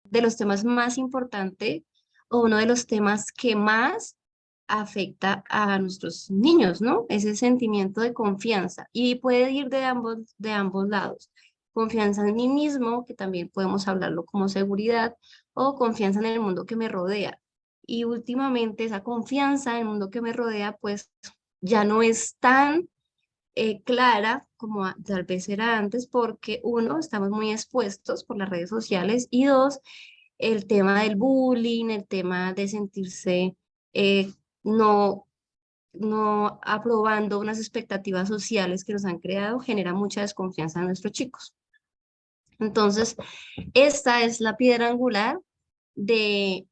de los temas más importantes o uno de los temas que más afecta a nuestros niños, ¿no? Ese sentimiento de confianza y puede ir de ambos lados. Confianza en mí mismo, que también podemos hablarlo como seguridad, o confianza en el mundo que me rodea. Y últimamente esa confianza en el mundo que me rodea, pues ya no es tan clara como tal vez era antes, porque uno, estamos muy expuestos por las redes sociales y dos, el tema del bullying, el tema de sentirse eh, no, no aprobando unas expectativas sociales que nos han creado, genera mucha desconfianza en nuestros chicos. Entonces, esta es la piedra angular de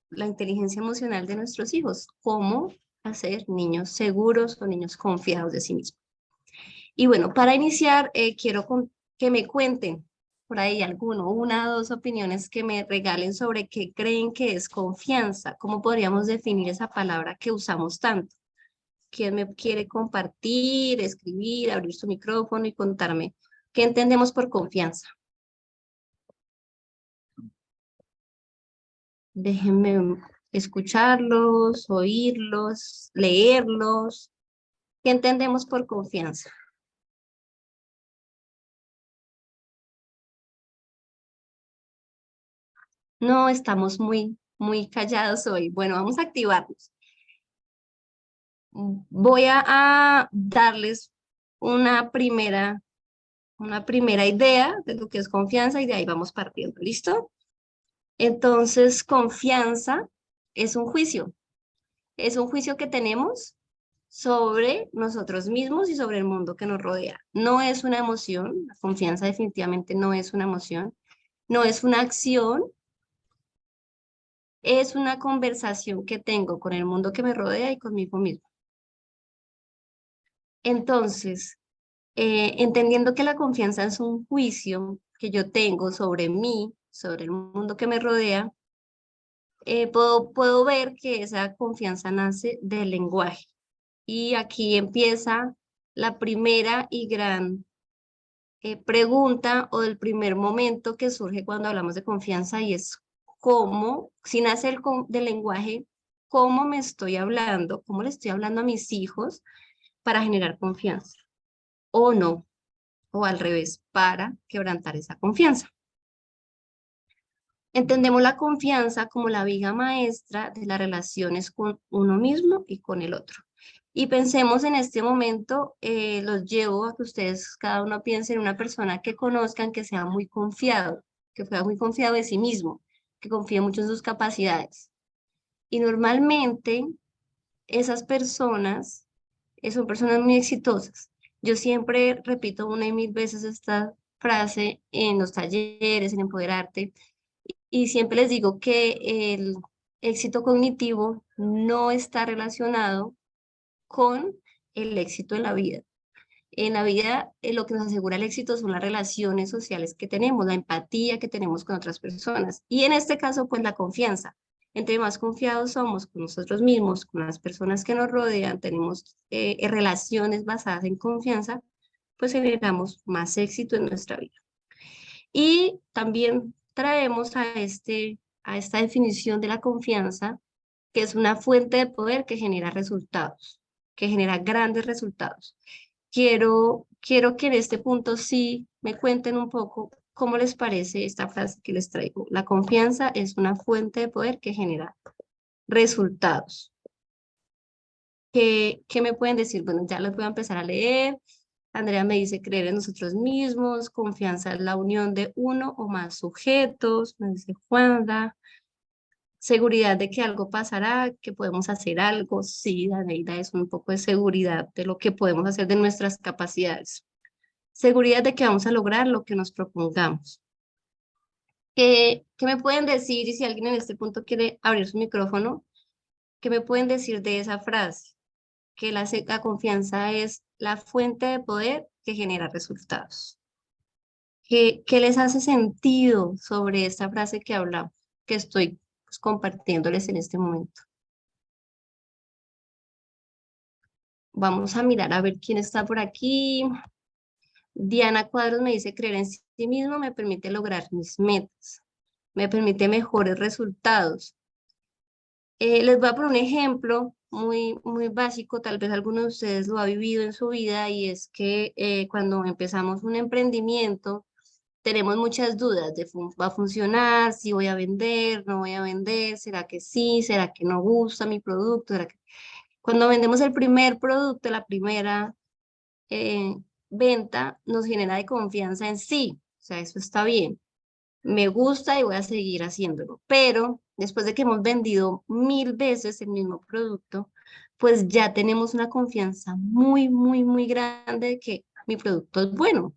la inteligencia emocional de nuestros hijos, cómo hacer niños seguros o niños confiados de sí mismos. Y bueno, para iniciar, que me cuenten por ahí una o dos opiniones que me regalen sobre qué creen que es confianza, cómo podríamos definir esa palabra que usamos tanto. ¿Quién me quiere compartir, escribir, abrir su micrófono y contarme qué entendemos por confianza? Déjenme escucharlos, oírlos, leerlos. ¿Qué entendemos por confianza? No, estamos muy callados hoy. Bueno, vamos a activarnos. Voy a darles una primera, una primera idea de lo que es confianza y de ahí vamos partiendo. ¿Listo? Entonces, confianza es un juicio. Es un juicio que tenemos sobre nosotros mismos y sobre el mundo que nos rodea. No es una emoción, la confianza definitivamente no es una emoción, no es una acción, es una conversación que tengo con el mundo que me rodea y conmigo mismo. Entonces, entendiendo que la confianza es un juicio que yo tengo sobre mí, sobre el mundo que me rodea, puedo ver que esa confianza nace del lenguaje. Y aquí empieza la primera y gran pregunta o del primer momento que surge cuando hablamos de confianza y es cómo, si nace del lenguaje, cómo me estoy hablando, cómo le estoy hablando a mis hijos para generar confianza o no, o al revés, para quebrantar esa confianza. Entendemos la confianza como la viga maestra de las relaciones con uno mismo y con el otro. Y pensemos en este momento, los llevo a que ustedes cada uno piense en una persona que conozcan que sea muy confiado, que sea muy confiado de sí mismo, que confíe mucho en sus capacidades. Y normalmente esas personas son personas muy exitosas. Yo siempre repito una y mil veces esta frase en los talleres, en Empoderarte, y siempre les digo que el éxito cognitivo no está relacionado con el éxito en la vida. En la vida, lo que nos asegura el éxito son las relaciones sociales que tenemos, la empatía que tenemos con otras personas. Y en este caso, pues la confianza. Entre más confiados somos con nosotros mismos, con las personas que nos rodean, tenemos relaciones basadas en confianza, pues generamos más éxito en nuestra vida. Y también traemos a esta definición de la confianza, que es una fuente de poder que genera resultados, que genera grandes resultados. Quiero que en este punto sí me cuenten un poco cómo les parece esta frase que les traigo. La confianza es una fuente de poder que genera resultados. ¿Qué me pueden decir? Bueno, ya los voy a empezar a leer. Andrea me dice creer en nosotros mismos, confianza es la unión de uno o más sujetos, me dice Juanda, seguridad de que algo pasará, que podemos hacer algo, sí, Daneida, es un poco de seguridad de lo que podemos hacer de nuestras capacidades, seguridad de que vamos a lograr lo que nos propongamos. ¿Qué me pueden decir? Y si alguien en este punto quiere abrir su micrófono, ¿qué me pueden decir de esa frase? Que la confianza es la fuente de poder que genera resultados. ¿Qué les hace sentido sobre esta frase que hablamos, que estoy pues, compartiéndoles en este momento? Vamos a mirar a ver quién está por aquí. Diana Cuadros me dice, creer en sí mismo me permite lograr mis metas. me permite mejores resultados. Les voy a poner un ejemplo muy básico, tal vez alguno de ustedes lo ha vivido en su vida, y es que cuando empezamos un emprendimiento, tenemos muchas dudas de va a funcionar, si voy a vender, no voy a vender, será que sí, será que no gusta mi producto. Cuando vendemos el primer producto, la primera eh, venta, nos genera de confianza en sí, o sea, eso está bien, me gusta y voy a seguir haciéndolo. Pero después de que hemos vendido 1000 veces el mismo producto, pues ya tenemos una confianza muy grande de que mi producto es bueno.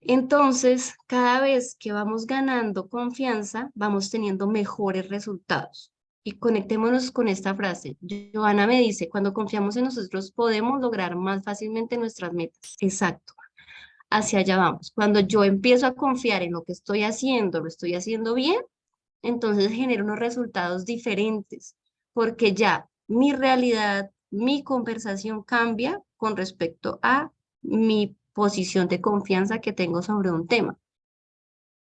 Entonces, cada vez que vamos ganando confianza, vamos teniendo mejores resultados. Y conectémonos con esta frase. Joana me dice, cuando confiamos en nosotros podemos lograr más fácilmente nuestras metas. Exacto, hacia allá vamos. Cuando yo empiezo a confiar en lo que estoy haciendo, lo estoy haciendo bien, entonces genero unos resultados diferentes, porque ya mi realidad, mi conversación cambia con respecto a mi posición de confianza que tengo sobre un tema.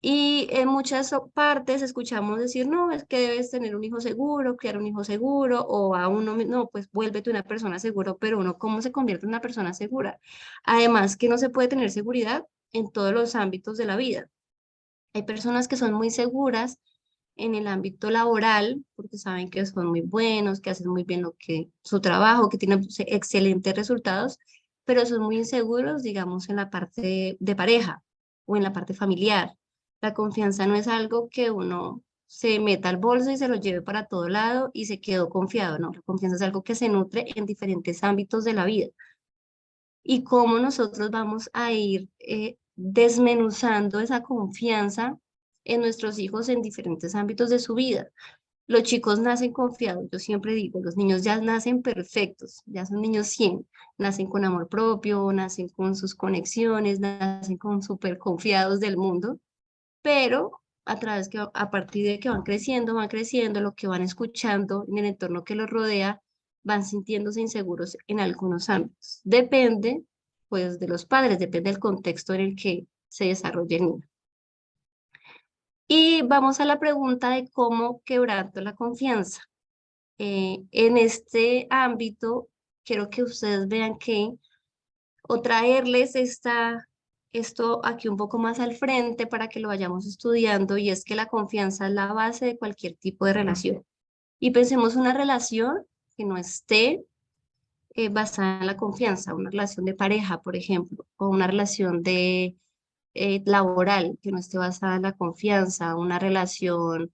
Y en muchas partes escuchamos decir, no, es que debes tener un hijo seguro, criar un hijo seguro, o a uno, no, pues vuélvete una persona segura, pero uno, ¿cómo se convierte en una persona segura? Además, que no se puede tener seguridad en todos los ámbitos de la vida. Hay personas que son muy seguras en el ámbito laboral, porque saben que son muy buenos, que hacen muy bien su trabajo, que tienen excelentes resultados, pero son muy inseguros, digamos, en la parte de pareja o en la parte familiar. La confianza no es algo que uno se meta al bolso y se lo lleve para todo lado y se quedó confiado, no. La confianza es algo que se nutre en diferentes ámbitos de la vida. Y cómo nosotros vamos a ir desmenuzando esa confianza en nuestros hijos en diferentes ámbitos de su vida. Los chicos nacen confiados, yo siempre digo, los niños ya nacen perfectos, ya son niños 100, nacen con amor propio, nacen con sus conexiones, nacen con súper confiados del mundo, pero a partir de que van creciendo, lo que van escuchando en el entorno que los rodea, van sintiéndose inseguros en algunos ámbitos. Depende, pues, de los padres, depende del contexto en el que se desarrolle el niño. Y vamos a la pregunta de cómo quebranto la confianza. En este ámbito, quiero que ustedes vean que, o traerles esto aquí un poco más al frente para que lo vayamos estudiando, y es que la confianza es la base de cualquier tipo de relación. Y pensemos una relación que no esté basada en la confianza, una relación de pareja, por ejemplo, o una relación de laboral que no esté basada en la confianza, una relación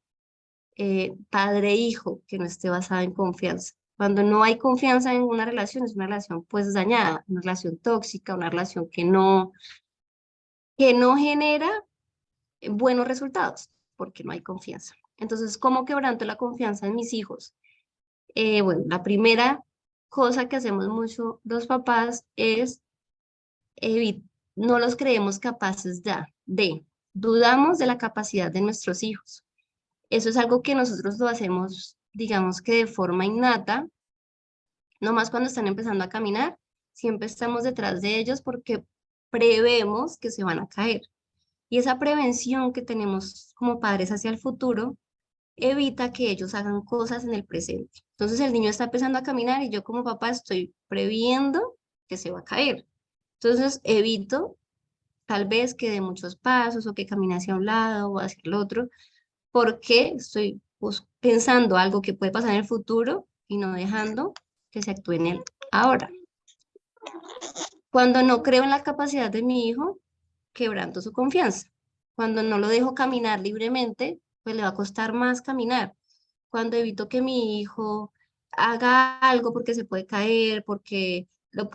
padre-hijo que no esté basada en confianza. Cuando no hay confianza en una relación, es una relación pues dañada, una relación tóxica, una relación que no genera buenos resultados, porque no hay confianza. Entonces, ¿cómo quebranto la confianza en mis hijos? Bueno, la primera cosa que hacemos mucho los papás es no los creemos capaces dudamos de la capacidad de nuestros hijos. Eso es algo que nosotros lo hacemos, digamos que de forma innata, nomás cuando están empezando a caminar, siempre estamos detrás de ellos porque prevemos que se van a caer. Y esa prevención que tenemos como padres hacia el futuro evita que ellos hagan cosas en el presente. Entonces el niño está empezando a caminar y yo como papá estoy previendo que se va a caer. Entonces evito tal vez que dé muchos pasos o que camine hacia un lado o hacia el otro, porque estoy pensando algo que puede pasar en el futuro y no dejando que se actúe en él ahora. Cuando no creo en la capacidad de mi hijo, quebranto su confianza. Cuando no lo dejo caminar libremente, pues le va a costar más caminar. Cuando evito que mi hijo haga algo porque se puede caer, porque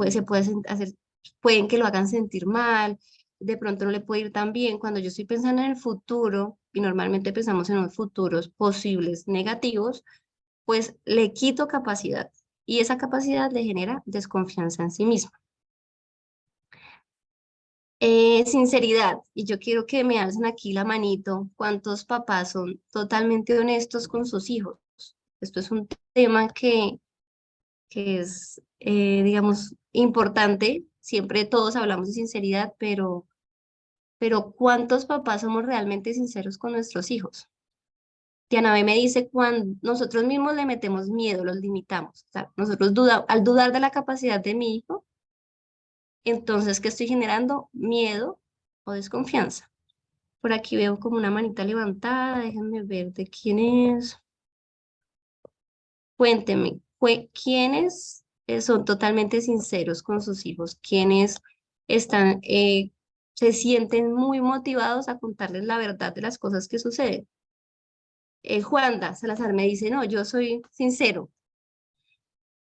se puede hacer, pueden que lo hagan sentir mal, de pronto no le puede ir tan bien. Cuando yo estoy pensando en el futuro, y normalmente pensamos en unos futuros posibles negativos, pues le quito capacidad y esa capacidad le genera desconfianza en sí mismo. Sinceridad, y yo quiero que me alcen aquí la manito, ¿cuántos papás son totalmente honestos con sus hijos? Esto es un tema que es, digamos, importante. Siempre todos hablamos de sinceridad, pero pero ¿cuántos papás somos realmente sinceros con nuestros hijos? Diana B me dice, cuando nosotros mismos le metemos miedo, los limitamos. O sea, nosotros al dudar de la capacidad de mi hijo, entonces, ¿qué estoy generando? Miedo o desconfianza. Por aquí veo como una manita levantada, déjenme ver de quién es. Cuénteme, ¿quiénes son totalmente sinceros con sus hijos? ¿Quiénes están, se sienten muy motivados a contarles la verdad de las cosas que suceden? Juanda Salazar me dice, no, yo soy sincero.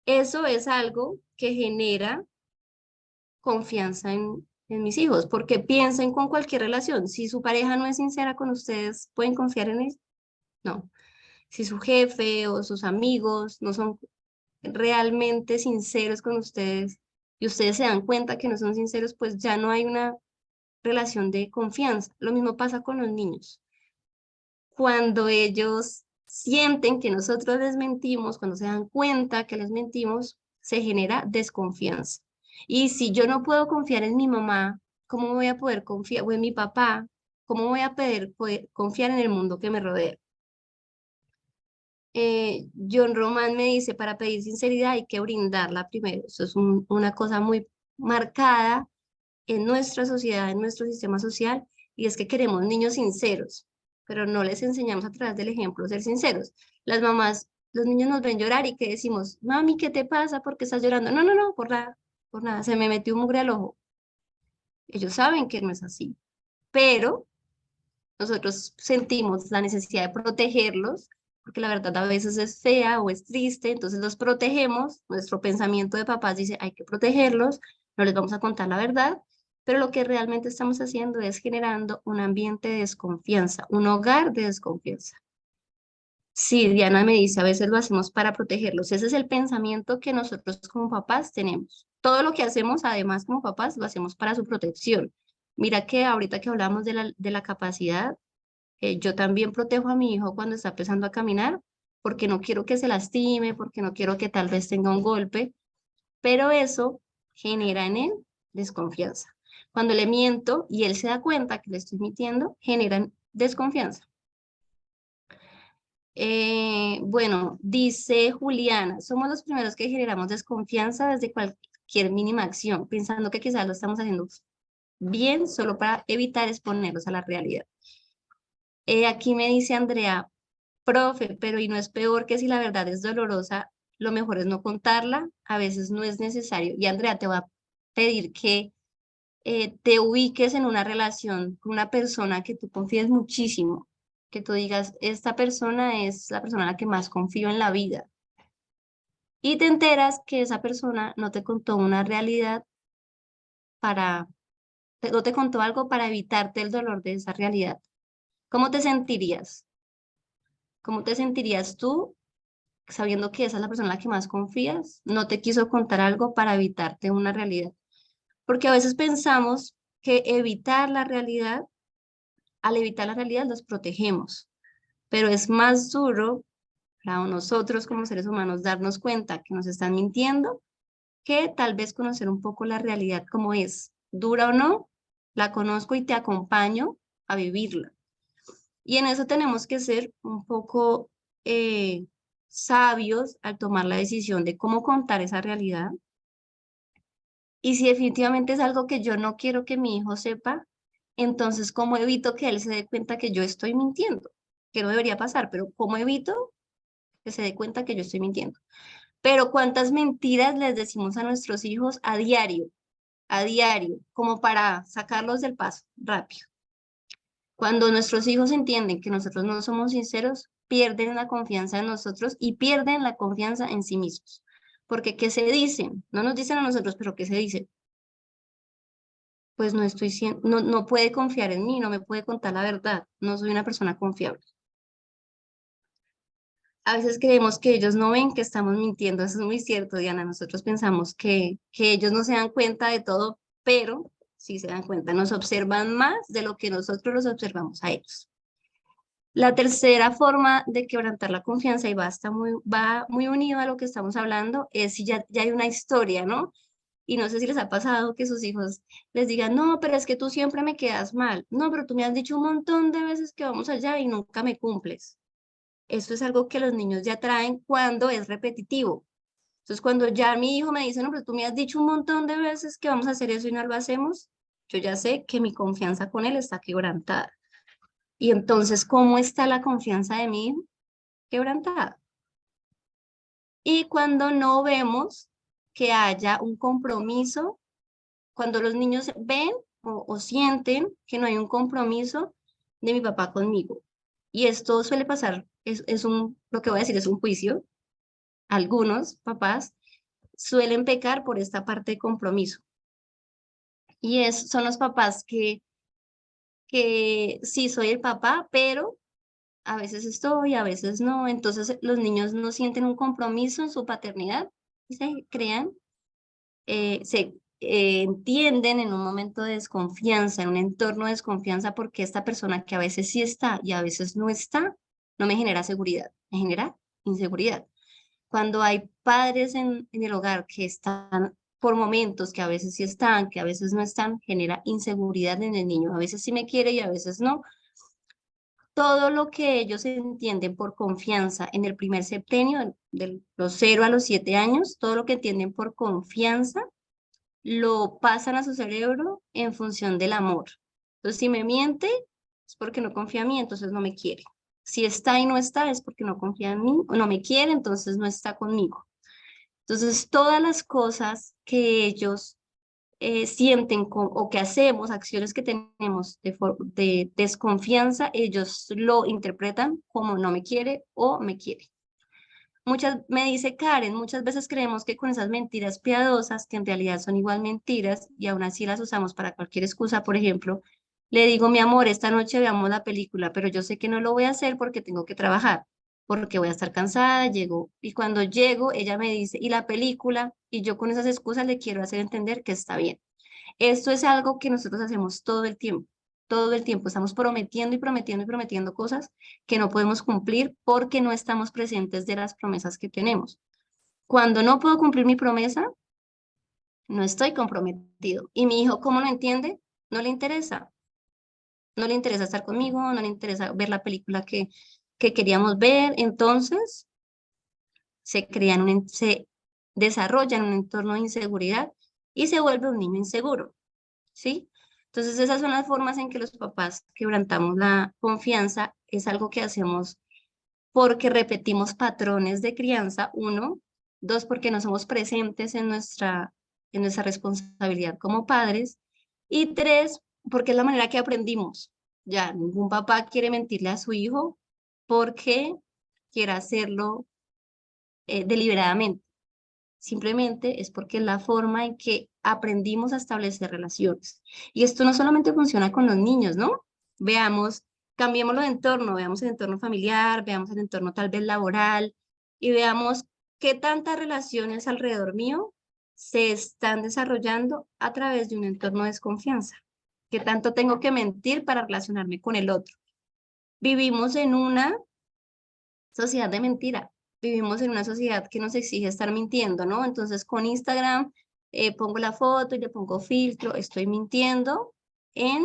Eso es algo que genera confianza en mis hijos, porque piensen con cualquier relación. Si su pareja no es sincera con ustedes, ¿pueden confiar en él? No. Si su jefe o sus amigos no son realmente sinceros con ustedes y ustedes se dan cuenta que no son sinceros, pues ya no hay una relación de confianza. Lo mismo pasa con los niños. Cuando ellos sienten que nosotros les mentimos, cuando se dan cuenta que les mentimos, se genera desconfianza. Y si yo no puedo confiar en mi mamá, ¿cómo voy a poder confiar, o en mi papá? ¿Cómo voy a poder confiar en el mundo que me rodea? John Román me dice, para pedir sinceridad hay que brindarla primero. Eso es una cosa muy marcada en nuestra sociedad, en nuestro sistema social, y es que queremos niños sinceros, pero no les enseñamos a través del ejemplo a ser sinceros. Las mamás, los niños nos ven llorar y que decimos, mami, ¿qué te pasa? ¿Por qué estás llorando? No, no, no, por nada, se me metió un mugre al ojo. Ellos saben que no es así, pero nosotros sentimos la necesidad de protegerlos, porque la verdad a veces es fea o es triste, entonces los protegemos. Nuestro pensamiento de papás dice, hay que protegerlos, no les vamos a contar la verdad, pero lo que realmente estamos haciendo es generando un ambiente de desconfianza, un hogar de desconfianza. Sí, Diana me dice, a veces lo hacemos para protegerlos. Ese es el pensamiento que nosotros como papás tenemos. Todo lo que hacemos, además, como papás, lo hacemos para su protección. Mira que ahorita que hablamos de la capacidad, yo también protejo a mi hijo cuando está empezando a caminar, porque no quiero que se lastime, porque no quiero que tal vez tenga un golpe, pero eso genera en él desconfianza. Cuando le miento y él se da cuenta que le estoy mintiendo, generan desconfianza. Bueno, dice Juliana, somos los primeros que generamos desconfianza desde cualquier mínima acción, pensando que quizás lo estamos haciendo bien solo para evitar exponerlos a la realidad. Aquí me dice Andrea, profe, pero ¿y no es peor que si la verdad es dolorosa, lo mejor es no contarla? A veces no es necesario. Y Andrea, te va a pedir que te ubiques en una relación con una persona que tú confíes muchísimo, que tú digas, esta persona es la persona en la que más confío en la vida. Y te enteras que esa persona no te contó una realidad para, no te contó algo para evitarte el dolor de esa realidad. ¿Cómo te sentirías? ¿Cómo te sentirías tú sabiendo que esa es la persona en la que más confías, no te quiso contar algo para evitarte una realidad? Porque a veces pensamos que evitar la realidad, al evitar la realidad los protegemos, pero es más duro para nosotros como seres humanos darnos cuenta que nos están mintiendo que tal vez conocer un poco la realidad como es. Dura o no, la conozco y te acompaño a vivirla. Y en eso tenemos que ser un poco sabios al tomar la decisión de cómo contar esa realidad. Y si definitivamente es algo que yo no quiero que mi hijo sepa, entonces, ¿cómo evito que él se dé cuenta que yo estoy mintiendo? Que no debería pasar, pero ¿cómo evito que se dé cuenta que yo estoy mintiendo? Pero ¿cuántas mentiras les decimos a nuestros hijos a diario, como para sacarlos del paso rápido? Cuando nuestros hijos entienden que nosotros no somos sinceros, pierden la confianza en nosotros y pierden la confianza en sí mismos. Porque ¿qué se dicen? No nos dicen a nosotros, pero ¿qué se dicen? Pues no estoy siendo, no, no puede confiar en mí, no me puede contar la verdad, no soy una persona confiable. A veces creemos que ellos no ven que estamos mintiendo, eso es muy cierto, Diana. Nosotros pensamos que ellos no se dan cuenta de todo, pero sí se dan cuenta, nos observan más de lo que nosotros los observamos a ellos. La tercera forma de quebrantar la confianza, y va muy unido a lo que estamos hablando, es si ya hay una historia, ¿no? Y no sé si les ha pasado que sus hijos les digan, no, pero es que tú siempre me quedas mal. No, pero tú me has dicho un montón de veces que vamos allá y nunca me cumples. Esto es algo que los niños ya traen cuando es repetitivo. Entonces, cuando ya mi hijo me dice, no, pero tú me has dicho un montón de veces que vamos a hacer eso y no lo hacemos, yo ya sé que mi confianza con él está quebrantada. Y entonces, ¿cómo está la confianza de mi hijo? Quebrantada. Y cuando no vemos que haya un compromiso, cuando los niños ven o sienten que no hay un compromiso de mi papá conmigo. Y esto suele pasar, lo que voy a decir es un juicio. Algunos papás suelen pecar por esta parte de compromiso. Y son los papás que sí soy el papá, pero a veces estoy, a veces no. Entonces los niños no sienten un compromiso en su paternidad y se crean, se entienden en un momento de desconfianza, en un entorno de desconfianza, porque esta persona que a veces sí está y a veces no está, no me genera seguridad, me genera inseguridad. Cuando hay padres en el hogar que están por momentos, que a veces sí están, que a veces no están, genera inseguridad en el niño. A veces sí me quiere y a veces no. Todo lo que ellos entienden por confianza en el primer septenio, de los 0 a los 7 años, todo lo que entienden por confianza, lo pasan a su cerebro en función del amor. Entonces, si me miente, es porque no confía en mí, entonces no me quiere. Si está y no está, es porque no confía en mí o no me quiere, entonces no está conmigo. Entonces, todas las cosas que ellos sienten o que hacemos, acciones que tenemos de desconfianza, ellos lo interpretan como no me quiere o me quiere. Me dice Karen, muchas veces creemos que con esas mentiras piadosas, que en realidad son igual mentiras, y aún así las usamos para cualquier excusa, por ejemplo, le digo, mi amor, esta noche veamos la película, pero yo sé que no lo voy a hacer porque tengo que trabajar, porque voy a estar cansada, llego, y cuando llego, ella me dice, ¿y la película? Y yo con esas excusas le quiero hacer entender que está bien. Esto es algo que nosotros hacemos todo el tiempo. Todo el tiempo estamos prometiendo y prometiendo y prometiendo cosas que no podemos cumplir porque no estamos presentes de las promesas que tenemos. Cuando no puedo cumplir mi promesa, no estoy comprometido. Y mi hijo, ¿cómo lo entiende? No le interesa. No le interesa estar conmigo, no le interesa ver la película que queríamos ver. Entonces, se desarrolla en un entorno de inseguridad y se vuelve un niño inseguro. ¿Sí? Entonces, esas son las formas en que los papás quebrantamos la confianza. Es algo que hacemos porque repetimos patrones de crianza, uno, dos, porque no somos presentes en nuestra responsabilidad como padres, y tres, porque es la manera que aprendimos. Ya, ningún papá quiere mentirle a su hijo porque quiere hacerlo deliberadamente. Simplemente es porque es la forma en que aprendimos a establecer relaciones. Y esto no solamente funciona con los niños, ¿no? Veamos, cambiémoslo de entorno, veamos el entorno familiar, veamos el entorno tal vez laboral y veamos qué tantas relaciones alrededor mío se están desarrollando a través de un entorno de desconfianza. ¿Qué tanto tengo que mentir para relacionarme con el otro? Vivimos en una sociedad de mentira. Vivimos en una sociedad que nos exige estar mintiendo, ¿no? Entonces con Instagram pongo la foto y le pongo filtro, estoy mintiendo en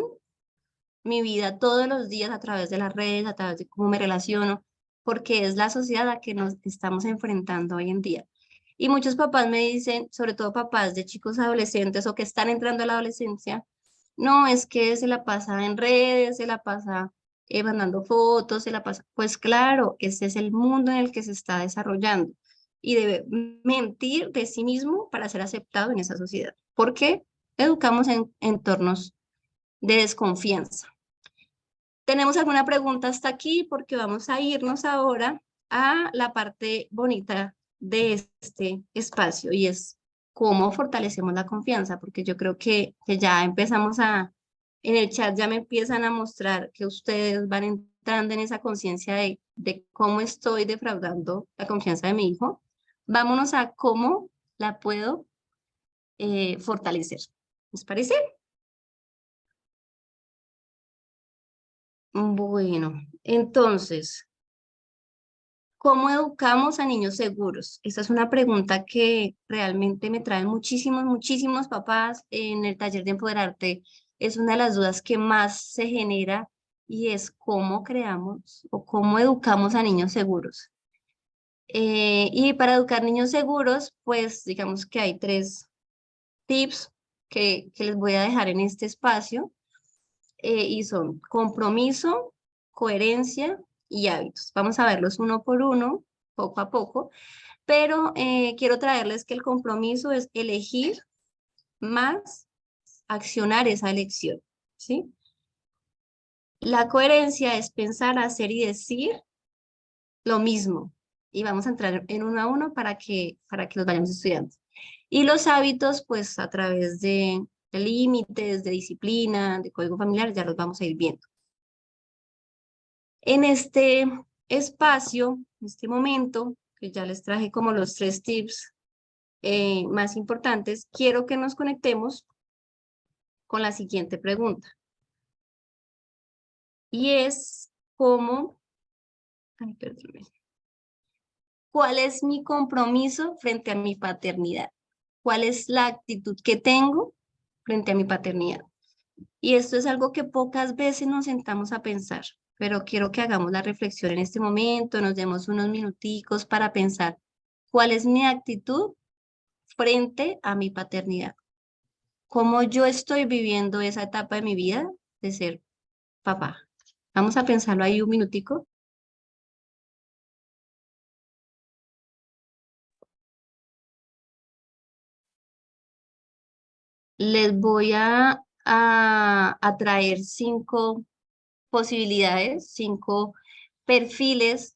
mi vida todos los días a través de las redes, a través de cómo me relaciono, porque es la sociedad a que nos estamos enfrentando hoy en día. Y muchos papás me dicen, sobre todo papás de chicos adolescentes o que están entrando a la adolescencia, no, es que se la pasa en redes, se la pasa mandando fotos, se la pasa. Pues claro, ese es el mundo en el que se está desarrollando y debe mentir de sí mismo para ser aceptado en esa sociedad. ¿Por qué? Educamos en entornos de desconfianza. ¿Tenemos alguna pregunta hasta aquí? Porque vamos a irnos ahora a la parte bonita de este espacio y es cómo fortalecemos la confianza, porque yo creo que ya empezamos en el chat ya me empiezan a mostrar que ustedes van entrando en esa conciencia de cómo estoy defraudando la confianza de mi hijo. Vámonos a cómo la puedo fortalecer. ¿Les parece? Bueno, entonces, ¿Cómo educamos a niños seguros? Esta es una pregunta que realmente me traen muchísimos papás en el taller de Empoderarte. Es una de las dudas que más se genera y es cómo creamos o cómo educamos a niños seguros. Y para educar niños seguros, pues digamos que hay tres tips que les voy a dejar en este espacio y son compromiso, coherencia y hábitos. Vamos a verlos uno por uno, poco a poco, pero quiero traerles que el compromiso es elegir más accionar esa elección, ¿sí? La coherencia es pensar, hacer y decir lo mismo. Y vamos a entrar en uno a uno para que los vayamos estudiando. Y los hábitos, pues a través de límites, de disciplina, de código familiar, ya los vamos a ir viendo. En este espacio, en este momento, que ya les traje como los tres tips más importantes, quiero que nos conectemos con la siguiente pregunta. Y es cómo, ay, perdónme, ¿cuál es mi compromiso frente a mi paternidad? ¿Cuál es la actitud que tengo frente a mi paternidad? Y esto es algo que pocas veces nos sentamos a pensar, pero quiero que hagamos la reflexión en este momento, nos demos unos minuticos para pensar cuál es mi actitud frente a mi paternidad. ¿Cómo yo estoy viviendo esa etapa de mi vida de ser papá? Vamos a pensarlo ahí un minutico. Les voy a traer 5 posibilidades, 5 perfiles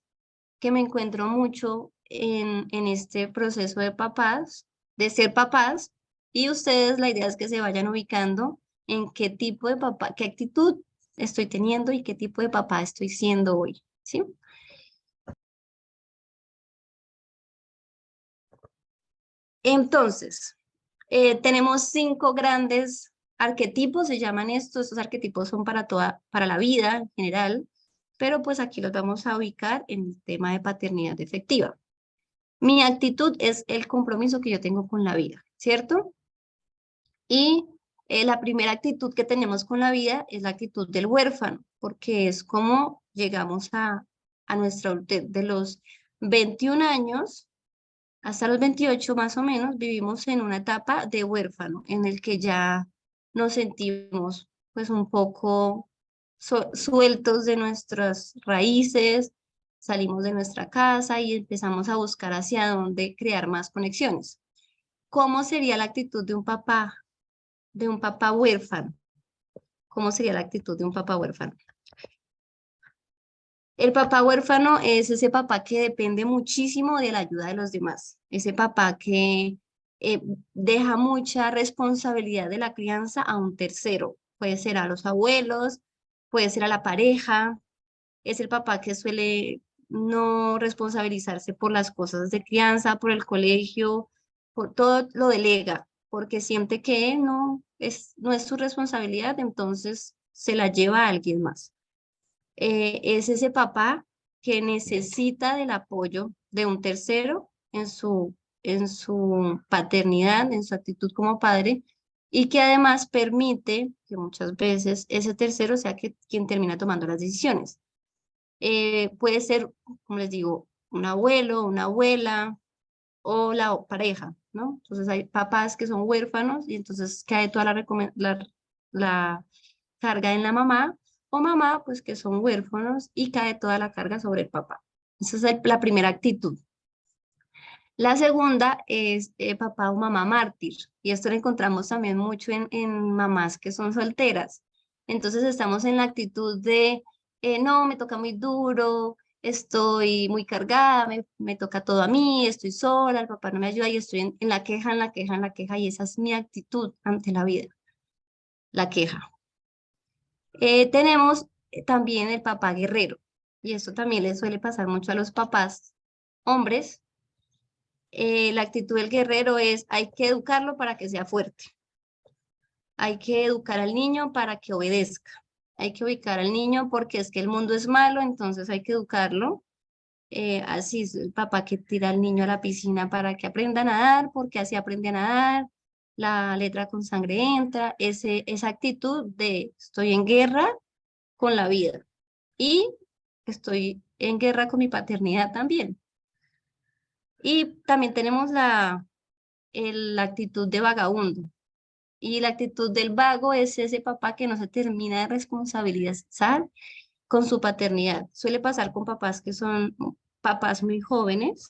que me encuentro mucho en este proceso de papás, de ser papás, y ustedes la idea es que se vayan ubicando en qué tipo de papá, qué actitud estoy teniendo y qué tipo de papá estoy siendo hoy, ¿sí? Entonces, tenemos 5 grandes arquetipos, se llaman estos arquetipos son para para la vida en general, pero pues aquí los vamos a ubicar en el tema de paternidad efectiva. Mi actitud es el compromiso que yo tengo con la vida, ¿cierto? Y la primera actitud que tenemos con la vida es la actitud del huérfano, porque es como llegamos a nuestra adultez. De los 21 años hasta los 28 más o menos vivimos en una etapa de huérfano, en el que ya nos sentimos pues un poco sueltos de nuestras raíces, salimos de nuestra casa y empezamos a buscar hacia dónde crear más conexiones. ¿Cómo sería la actitud de un papá huérfano? ¿Cómo sería la actitud de un papá huérfano? El papá huérfano es ese papá que depende muchísimo de la ayuda de los demás, ese papá que eh, deja mucha responsabilidad de la crianza a un tercero, puede ser a los abuelos, puede ser a la pareja, es el papá que suele no responsabilizarse por las cosas de crianza, por el colegio, por todo lo delega, porque siente que no es su responsabilidad, entonces se la lleva a alguien más. Es ese papá que necesita del apoyo de un tercero en su paternidad, en su actitud como padre, y que además permite que muchas veces ese tercero sea quien termina tomando las decisiones. Puede ser, como les digo, un abuelo, una abuela o la pareja, ¿no? Entonces hay papás que son huérfanos y entonces cae toda la carga en la mamá o mamá, pues que son huérfanos y cae toda la carga sobre el papá. Esa es la primera actitud. La segunda es papá o mamá mártir y esto lo encontramos también mucho en mamás que son solteras. Entonces estamos en la actitud de, no, me toca muy duro, estoy muy cargada, me toca todo a mí, estoy sola, el papá no me ayuda y estoy en la queja, en la queja, en la queja y esa es mi actitud ante la vida, la queja. Tenemos también el papá guerrero, y esto también le suele pasar mucho a los papás hombres. La actitud del guerrero es, hay que educarlo para que sea fuerte, hay que educar al niño para que obedezca, hay que ubicar al niño porque es que el mundo es malo, entonces hay que educarlo así es el papá que tira al niño a la piscina para que aprenda a nadar, porque así aprende a nadar, la letra con sangre entra, esa actitud de estoy en guerra con la vida y estoy en guerra con mi paternidad también. Y también tenemos la actitud de vagabundo. Y la actitud del vago es ese papá que no se termina de responsabilizar con su paternidad. Suele pasar con papás que son papás muy jóvenes,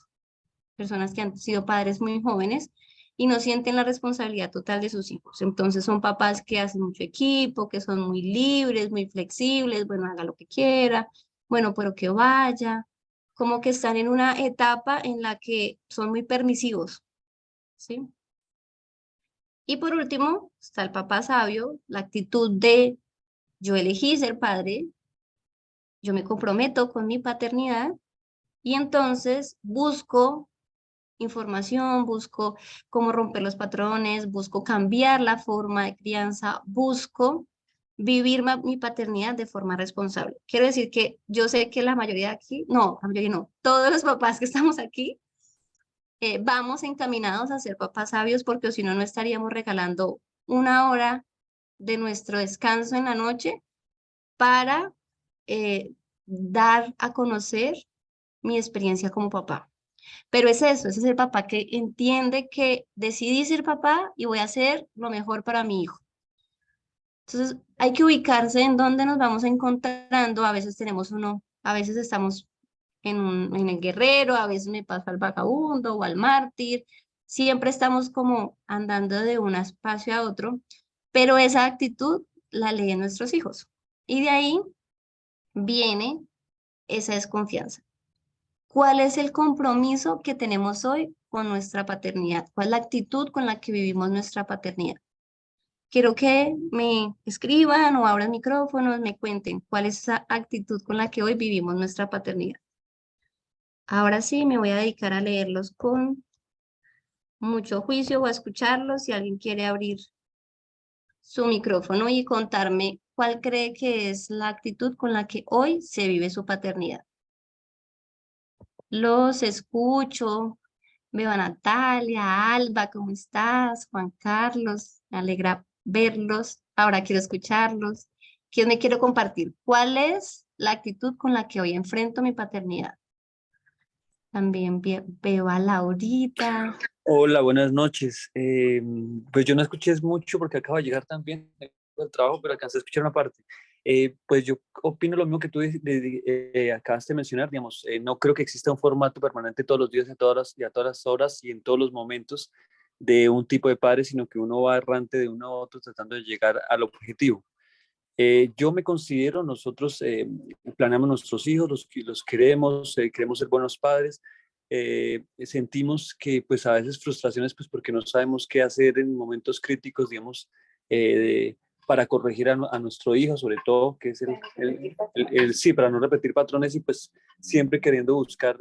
personas que han sido padres muy jóvenes y no sienten la responsabilidad total de sus hijos. Entonces son papás que hacen mucho equipo, que son muy libres, muy flexibles, bueno, haga lo que quiera, bueno, pero que vaya, como que están en una etapa en la que son muy permisivos, ¿sí? Y por último, está el papá sabio, la actitud de yo elegí ser padre, yo me comprometo con mi paternidad y entonces busco información, busco cómo romper los patrones, busco cambiar la forma de crianza, busco vivir mi paternidad de forma responsable. Quiero decir que yo sé que la mayoría de aquí, no, la mayoría no, todos los papás que estamos aquí, vamos encaminados a ser papás sabios porque si no, no estaríamos regalando una hora de nuestro descanso en la noche para dar a conocer mi experiencia como papá. Pero es eso, ese es el papá que entiende que decidí ser papá y voy a hacer lo mejor para mi hijo. Entonces, hay que ubicarse en dónde nos vamos encontrando. A veces tenemos uno, a veces estamos en el guerrero, a veces me paso al vagabundo o al mártir. Siempre estamos como andando de un espacio a otro, pero esa actitud la leen nuestros hijos. Y de ahí viene esa desconfianza. ¿Cuál es el compromiso que tenemos hoy con nuestra paternidad? ¿Cuál es la actitud con la que vivimos nuestra paternidad? Quiero que me escriban o abran micrófonos, me cuenten cuál es esa actitud con la que hoy vivimos nuestra paternidad. Ahora sí, me voy a dedicar a leerlos con mucho juicio o a escucharlos si alguien quiere abrir su micrófono y contarme cuál cree que es la actitud con la que hoy se vive su paternidad. Los escucho. Veo a Natalia, Alba, ¿cómo estás? Juan Carlos, me alegra verlos. Ahora quiero escucharlos. ¿Quién me quiero compartir? ¿Cuál es la actitud con la que hoy enfrento mi paternidad? También veo a Laurita. Hola, buenas noches. Pues yo no escuché mucho porque acabo de llegar también del trabajo, pero alcancé a escuchar una parte. Pues yo opino lo mismo que tú acabaste de mencionar, digamos, no creo que exista un formato permanente todos los días, a todas las horas y en todos los momentos de un tipo de padre, sino que uno va errante de uno a otro tratando de llegar al objetivo. Yo me considero, nosotros planeamos nuestros hijos, los queremos, queremos ser buenos padres. Sentimos que pues a veces frustraciones pues porque no sabemos qué hacer en momentos críticos, digamos, para corregir a nuestro hijo, sobre todo, que es sí, para no repetir patrones y pues siempre queriendo buscar,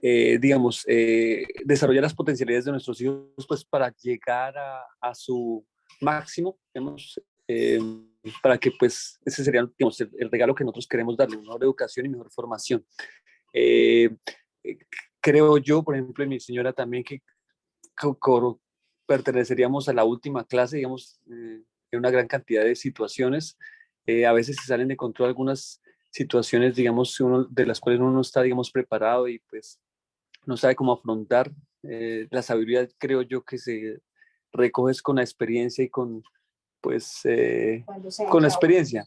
digamos, desarrollar las potencialidades de nuestros hijos pues para llegar a su máximo, digamos, eh, para que pues ese sería, digamos, el regalo que nosotros queremos darle, mejor educación y mejor formación. Eh, Creo yo, por ejemplo, y mi señora también, que perteneceríamos a la última clase, digamos, en una gran cantidad de situaciones. A veces se salen de control algunas situaciones, digamos, de las cuales uno no está, digamos, preparado y pues no sabe cómo afrontar. La sabiduría, creo yo, que se recoges con la experiencia y con, pues, con la experiencia.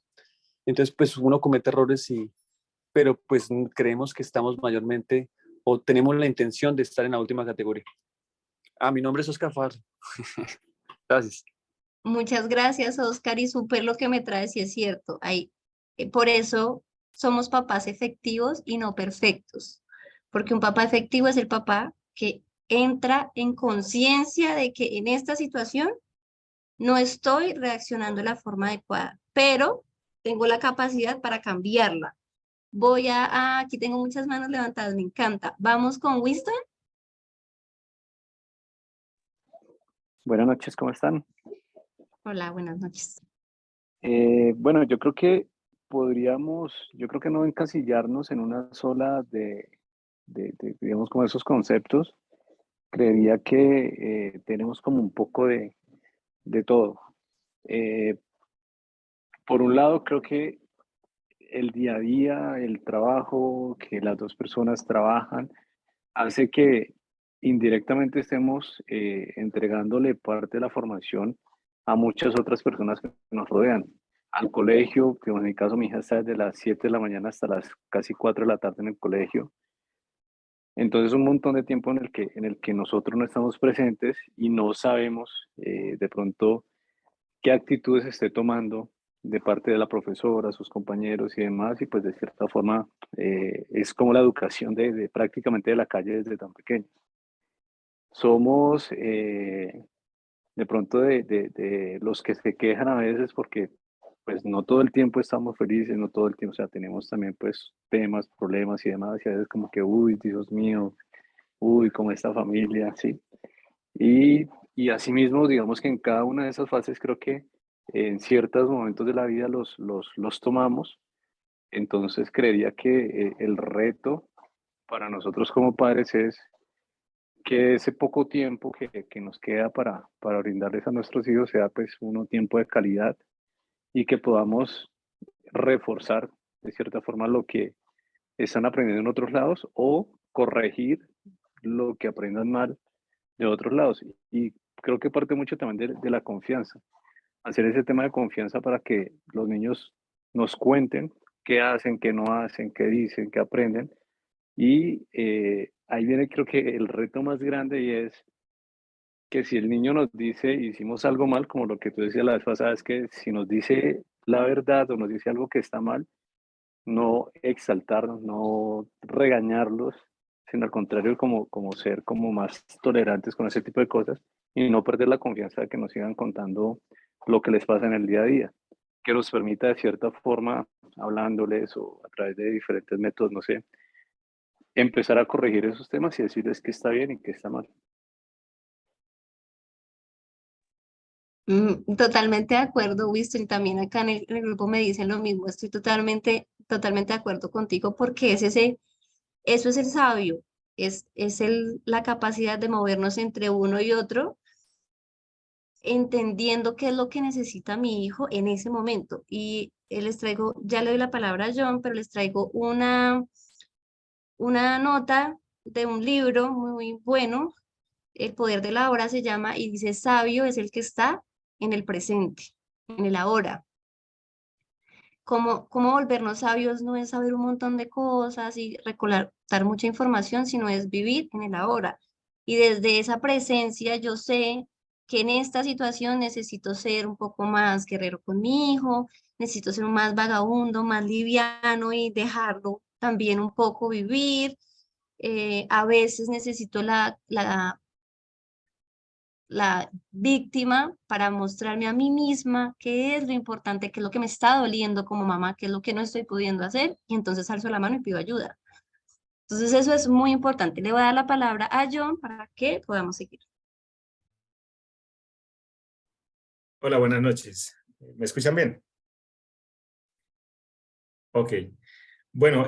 Entonces, pues uno comete errores pero pues creemos que estamos mayormente o tenemos la intención de estar en la última categoría. Mi nombre es Oscar Farr. Gracias. Muchas gracias, Oscar, y súper lo que me traes, y es cierto. Por eso somos papás efectivos y no perfectos, porque un papá efectivo es el papá que entra en conciencia de que en esta situación no estoy reaccionando de la forma adecuada, pero tengo la capacidad para cambiarla. Aquí tengo muchas manos levantadas, me encanta. Vamos con Winston. Buenas noches, ¿cómo están? Hola, buenas noches. Bueno, yo creo que podríamos, yo creo que no encasillarnos en una sola digamos, como esos conceptos. Creería que tenemos como un poco de todo. Eh, por un lado, creo que el día a día, el trabajo, que las dos personas trabajan, hace que indirectamente estemos entregándole parte de la formación a muchas otras personas que nos rodean. Al colegio, que en mi caso mi hija está desde las 7 de la mañana hasta las casi 4 de la tarde en el colegio. Entonces un montón de tiempo en el que nosotros no estamos presentes y no sabemos de pronto qué actitudes esté tomando de parte de la profesora, sus compañeros y demás, y pues de cierta forma es como la educación de prácticamente de la calle desde tan pequeño. Somos de pronto de los que se quejan a veces porque pues no todo el tiempo estamos felices, no todo el tiempo, o sea, tenemos también pues temas, problemas y demás, y a veces como que, uy, Dios mío, uy, como esta familia, ¿sí? Y asimismo, digamos que en cada una de esas fases creo que en ciertos momentos de la vida los tomamos. Entonces creería que el reto para nosotros como padres es que ese poco tiempo que nos queda para brindarles a nuestros hijos sea pues un tiempo de calidad y que podamos reforzar de cierta forma lo que están aprendiendo en otros lados o corregir lo que aprendan mal de otros lados. Y creo que parte mucho también de la confianza. Hacer ese tema de confianza para que los niños nos cuenten qué hacen, qué no hacen, qué dicen, qué aprenden. Y ahí viene creo que el reto más grande y es que si el niño nos dice hicimos algo mal, como lo que tú decías la vez pasada, es que si nos dice la verdad o nos dice algo que está mal, no exaltarnos, no regañarlos, sino al contrario, como ser como más tolerantes con ese tipo de cosas y no perder la confianza de que nos sigan contando lo que les pasa en el día a día, que nos permita de cierta forma, hablándoles o a través de diferentes métodos, no sé, empezar a corregir esos temas y decirles que está bien y que está mal. Totalmente de acuerdo, Winston, y también acá en el grupo me dicen lo mismo, estoy totalmente de acuerdo contigo porque eso es el sabio, la capacidad de movernos entre uno y otro, entendiendo qué es lo que necesita mi hijo en ese momento. Y les traigo, ya le doy la palabra a John, pero les traigo una nota de un libro muy bueno, El poder de la hora se llama, y dice, sabio es el que está en el presente, en el ahora. Cómo volvernos sabios no es saber un montón de cosas y recolectar mucha información, sino es vivir en el ahora. Y desde esa presencia yo sé que en esta situación necesito ser un poco más guerrero con mi hijo, necesito ser un más vagabundo, más liviano y dejarlo también un poco vivir. A veces necesito la víctima para mostrarme a mí misma qué es lo importante, qué es lo que me está doliendo como mamá, qué es lo que no estoy pudiendo hacer, y entonces alzo la mano y pido ayuda. Entonces eso es muy importante. Le voy a dar la palabra a John para que podamos seguir. Hola, buenas noches. ¿Me escuchan bien? Ok. Bueno,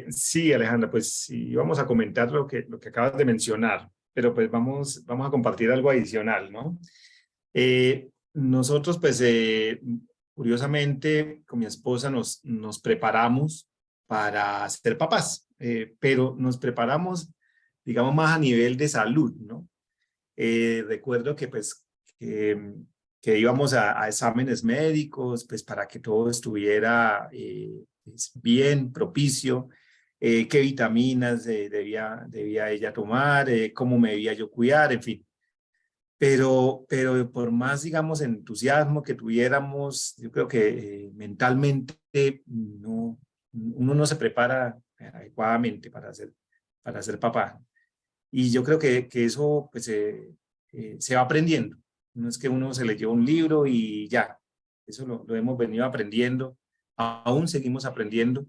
sí, Alejandra, pues sí, vamos a comentar lo que acabas de mencionar, pero pues vamos a compartir algo adicional, ¿no? Nosotros, pues, curiosamente, con mi esposa nos preparamos para ser papás, pero nos preparamos, digamos, más a nivel de salud, ¿no? Recuerdo que, pues, que íbamos a exámenes médicos, pues, para que todo estuviera pues, bien, propicio, qué vitaminas debía ella tomar, cómo me debía yo cuidar, en fin. Pero por más, digamos, entusiasmo que tuviéramos, yo creo que mentalmente uno no se prepara adecuadamente para ser papá. Y yo creo que eso pues, se va aprendiendo. No es que uno se le lleva un libro y ya. Eso lo hemos venido aprendiendo. Aún seguimos aprendiendo.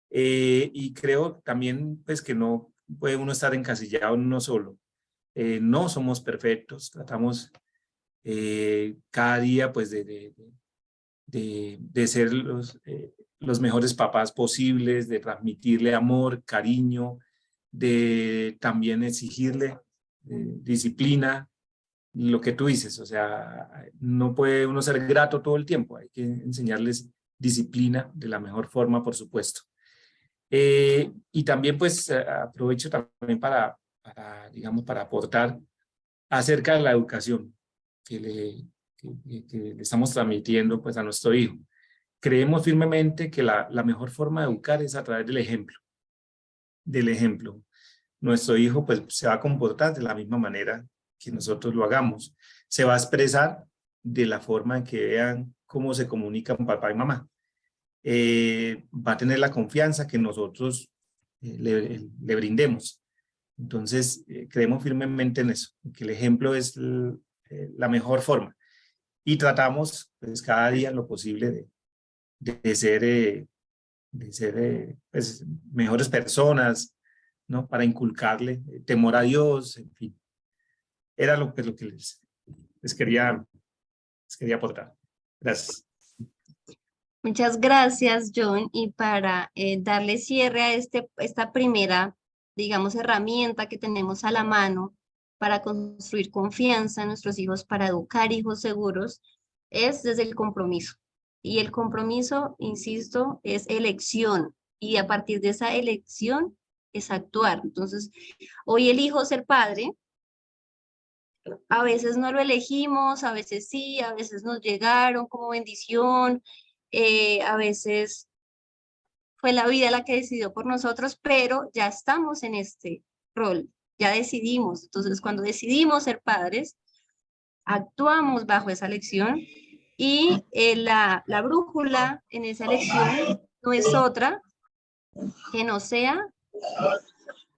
Y creo también pues, que no puede uno estar encasillado en uno solo. No somos perfectos. Tratamos cada día pues, de ser los mejores papás posibles, de transmitirle amor, cariño, de también exigirle disciplina, lo que tú dices, o sea, no puede uno ser grato todo el tiempo, hay que enseñarles disciplina de la mejor forma, por supuesto. Y también pues aprovecho también digamos, para aportar acerca de la educación que le estamos transmitiendo pues a nuestro hijo. Creemos firmemente que la mejor forma de educar es a través del ejemplo. Del ejemplo. Nuestro hijo pues se va a comportar de la misma manera que nosotros lo hagamos. Se va a expresar de la forma en que vean cómo se comunican papá y mamá. Va a tener la confianza que nosotros le brindemos. Entonces, creemos firmemente en eso, que el ejemplo es la mejor forma. Y tratamos pues, cada día lo posible de ser pues, mejores personas, ¿no? Para inculcarle temor a Dios, en fin. Era lo que les quería aportar. Gracias. Muchas gracias, John. Y para darle cierre a esta primera, digamos, herramienta que tenemos a la mano para construir confianza en nuestros hijos, para educar hijos seguros, es desde el compromiso. Y el compromiso, insisto, es elección. Y a partir de esa elección es actuar. Entonces, hoy elijo ser padre. A veces no lo elegimos, a veces sí, a veces nos llegaron como bendición, a veces fue la vida la que decidió por nosotros, pero ya estamos en este rol, ya decidimos. Entonces, cuando decidimos ser padres, actuamos bajo esa elección y la brújula en esa elección no es otra que no sea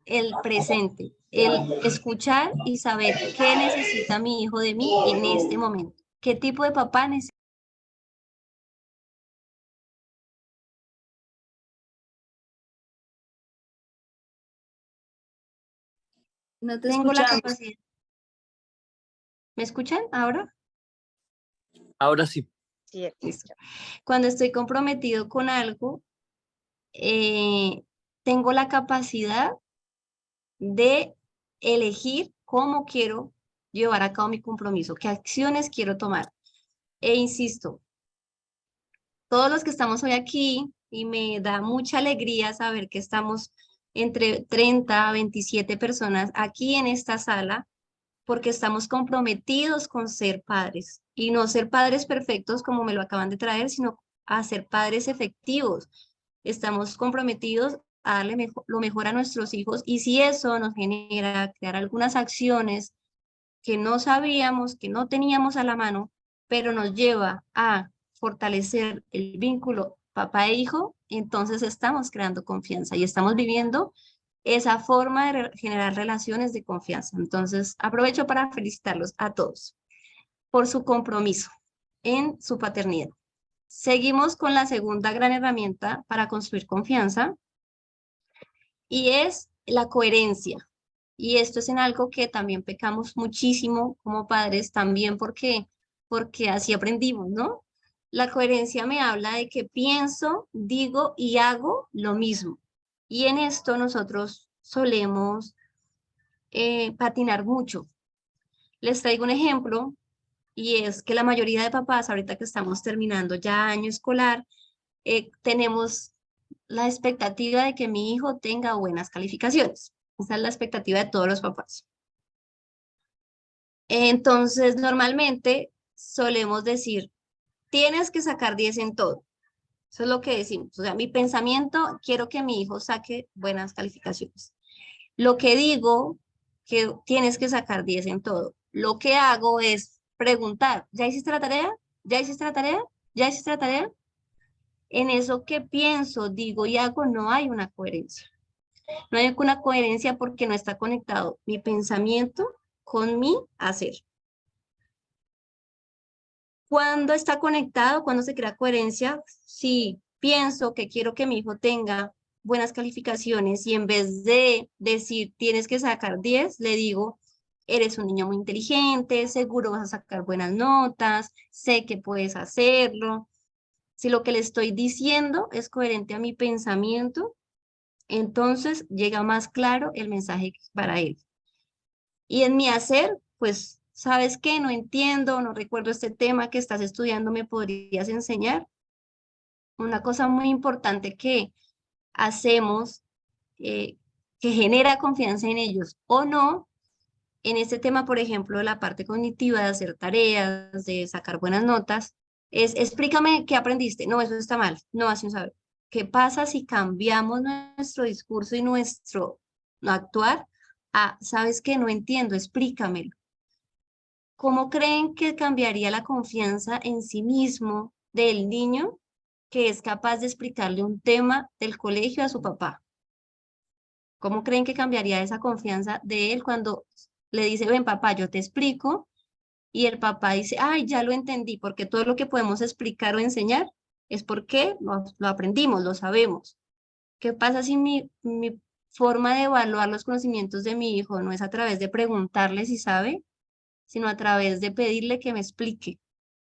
el presente, el escuchar y saber qué necesita mi hijo de mí en este momento, qué tipo de papá necesita. No te Tengo la escuchamos. capacidad. ¿Me escuchan ahora? Ahora sí. Sí, Listo. Cuando estoy comprometido con algo, tengo la capacidad de elegir cómo quiero llevar a cabo mi compromiso, qué acciones quiero tomar. E insisto, todos los que estamos hoy aquí, y me da mucha alegría saber que estamos entre 30 a 27 personas aquí en esta sala, porque estamos comprometidos con ser padres, y no ser padres perfectos como me lo acaban de traer, sino a ser padres efectivos. Estamos comprometidos a darle lo mejor a nuestros hijos, y si eso nos genera crear algunas acciones que no sabíamos, que no teníamos a la mano, pero nos lleva a fortalecer el vínculo papá e hijo, entonces estamos creando confianza y estamos viviendo esa forma de generar relaciones de confianza. Entonces, aprovecho para felicitarlos a todos por su compromiso en su paternidad. Seguimos con la segunda gran herramienta para construir confianza y es la coherencia. Y esto es en algo que también pecamos muchísimo como padres, también porque así aprendimos, ¿no? La coherencia me habla de que pienso, digo y hago lo mismo. Y en esto nosotros solemos patinar mucho. Les traigo un ejemplo y es que la mayoría de papás, ahorita que estamos terminando ya año escolar, tenemos la expectativa de que mi hijo tenga buenas calificaciones. Esa es la expectativa de todos los papás. Entonces, normalmente solemos decir, tienes que sacar 10 en todo. Eso es lo que decimos. O sea, mi pensamiento, quiero que mi hijo saque buenas calificaciones. Lo que digo, que tienes que sacar 10 en todo. Lo que hago es preguntar, ¿ya hiciste la tarea? ¿Ya hiciste la tarea? ¿Ya hiciste la tarea? En eso que pienso, digo y hago no hay una coherencia. No hay una coherencia porque no está conectado mi pensamiento con mi hacer. ¿Cuándo está conectado? ¿Cuándo se crea coherencia? Si pienso que quiero que mi hijo tenga buenas calificaciones y en vez de decir tienes que sacar 10, le digo, eres un niño muy inteligente, seguro vas a sacar buenas notas, sé que puedes hacerlo. Si lo que le estoy diciendo es coherente a mi pensamiento, entonces llega más claro el mensaje para él. Y en mi hacer, pues, ¿sabes qué? No entiendo, no recuerdo este tema que estás estudiando, ¿me podrías enseñar? Una cosa muy importante que hacemos, que genera confianza en ellos o no, en este tema, por ejemplo, la parte cognitiva de hacer tareas, de sacar buenas notas, es explícame qué aprendiste. No, eso está mal, no así un saber. ¿Qué pasa si cambiamos nuestro discurso y nuestro actuar a, sabes que no entiendo, explícamelo? ¿Cómo creen que cambiaría la confianza en sí mismo del niño que es capaz de explicarle un tema del colegio a su papá? ¿Cómo creen que cambiaría esa confianza de él cuando le dice, ven papá, yo te explico? Y el papá dice, ay, ya lo entendí, porque todo lo que podemos explicar o enseñar es porque lo aprendimos, lo sabemos. ¿Qué pasa si mi forma de evaluar los conocimientos de mi hijo no es a través de preguntarle si sabe, sino a través de pedirle que me explique?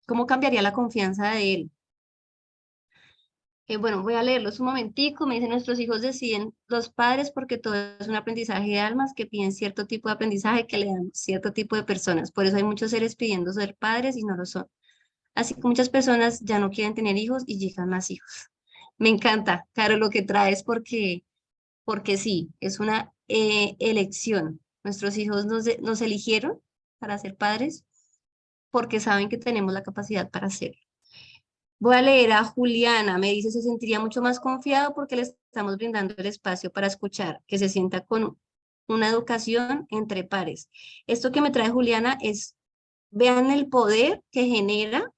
¿Cómo cambiaría la confianza de él? Bueno, voy a leerlos un momentico. Me dice, nuestros hijos deciden los padres porque todo es un aprendizaje de almas que piden cierto tipo de aprendizaje que le dan cierto tipo de personas. Por eso hay muchos seres pidiendo ser padres y no lo son. Así que muchas personas ya no quieren tener hijos y llegan más hijos. Me encanta, Caro, lo que traes porque sí, es una elección. Nuestros hijos nos eligieron para ser padres porque saben que tenemos la capacidad para hacerlo. Voy a leer a Juliana, me dice, se sentiría mucho más confiado porque le estamos brindando el espacio para escuchar, que se sienta con una educación entre pares. Esto que me trae Juliana es, vean el poder que genera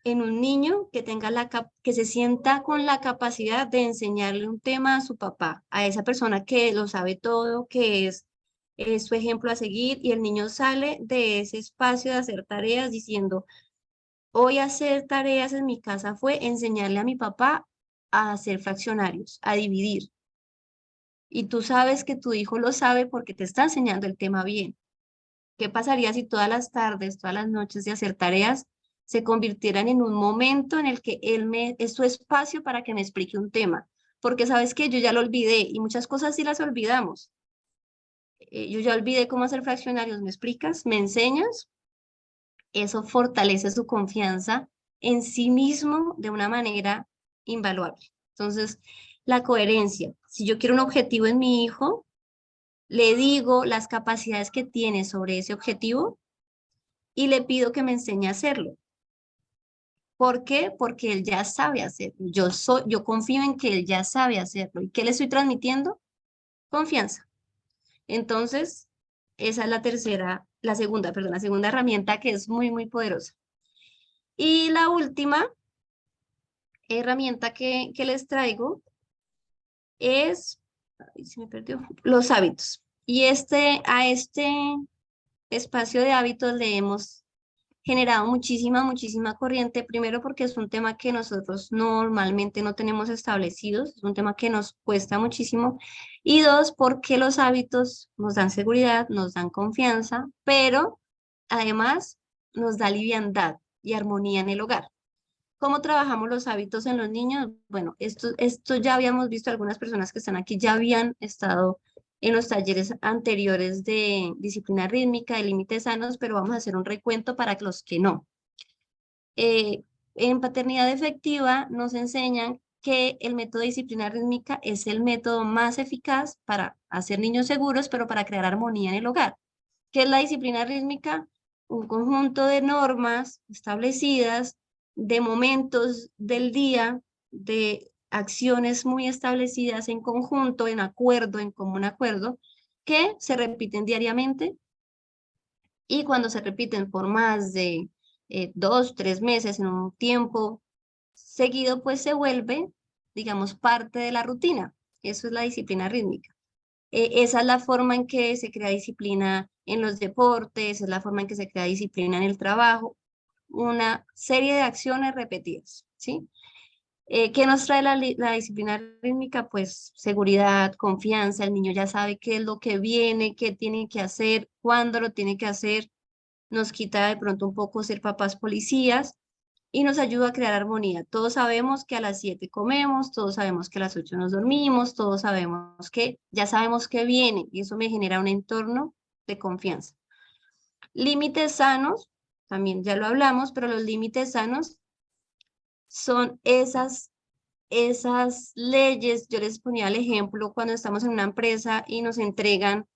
en un niño que tenga que se sienta con la capacidad de enseñarle un tema a su papá, a esa persona que lo sabe todo, que es su ejemplo a seguir, y el niño sale de ese espacio de hacer tareas diciendo, hoy hacer tareas en mi casa fue enseñarle a mi papá a hacer fraccionarios, a dividir. Y tú sabes que tu hijo lo sabe porque te está enseñando el tema bien. ¿Qué pasaría si todas las tardes, todas las noches de hacer tareas se convirtieran en un momento en el que es su espacio para que me explique un tema? Porque sabes que yo ya lo olvidé y muchas cosas sí las olvidamos. Yo ya olvidé cómo hacer fraccionarios, ¿me explicas? ¿Me enseñas? Eso fortalece su confianza en sí mismo de una manera invaluable. Entonces, la coherencia. Si yo quiero un objetivo en mi hijo, le digo las capacidades que tiene sobre ese objetivo y le pido que me enseñe a hacerlo. ¿Por qué? Porque él ya sabe hacerlo. Yo confío en que él ya sabe hacerlo. ¿Y qué le estoy transmitiendo? Confianza. Entonces, esa es la segunda herramienta que es muy, muy poderosa. Y la última herramienta que les traigo es, ay, se me perdió, los hábitos. Y a este espacio de hábitos le hemos generado muchísima corriente, primero porque es un tema que nosotros normalmente no tenemos establecidos, es un tema que nos cuesta muchísimo, y dos, porque los hábitos nos dan seguridad, nos dan confianza, pero además nos da liviandad y armonía en el hogar. ¿Cómo trabajamos los hábitos en los niños? Bueno, esto ya habíamos visto, algunas personas que están aquí ya habían estado en los talleres anteriores de disciplina rítmica, de límites sanos, pero vamos a hacer un recuento para los que no. En paternidad efectiva nos enseñan que el método de disciplina rítmica es el método más eficaz para hacer niños seguros, pero para crear armonía en el hogar. ¿Qué es la disciplina rítmica? Un conjunto de normas establecidas, de momentos del día, de acciones muy establecidas en conjunto, en acuerdo, en común acuerdo, que se repiten diariamente, y cuando se repiten por más de 2, 3 meses en un tiempo seguido, pues se vuelve, digamos, parte de la rutina. Eso es la disciplina rítmica. Esa es la forma en que se crea disciplina en los deportes, es la forma en que se crea disciplina en el trabajo, una serie de acciones repetidas, ¿sí? ¿Qué nos trae la disciplina rítmica? Pues seguridad, confianza, el niño ya sabe qué es lo que viene, qué tiene que hacer, cuándo lo tiene que hacer, nos quita de pronto un poco ser papás policías y nos ayuda a crear armonía. Todos sabemos que a las 7 comemos, todos sabemos que a las 8 nos dormimos, todos sabemos que ya sabemos que viene y eso me genera un entorno de confianza. Límites sanos, también ya lo hablamos, pero los límites sanos son esas leyes. Yo les ponía el ejemplo cuando estamos en una empresa y nos entregan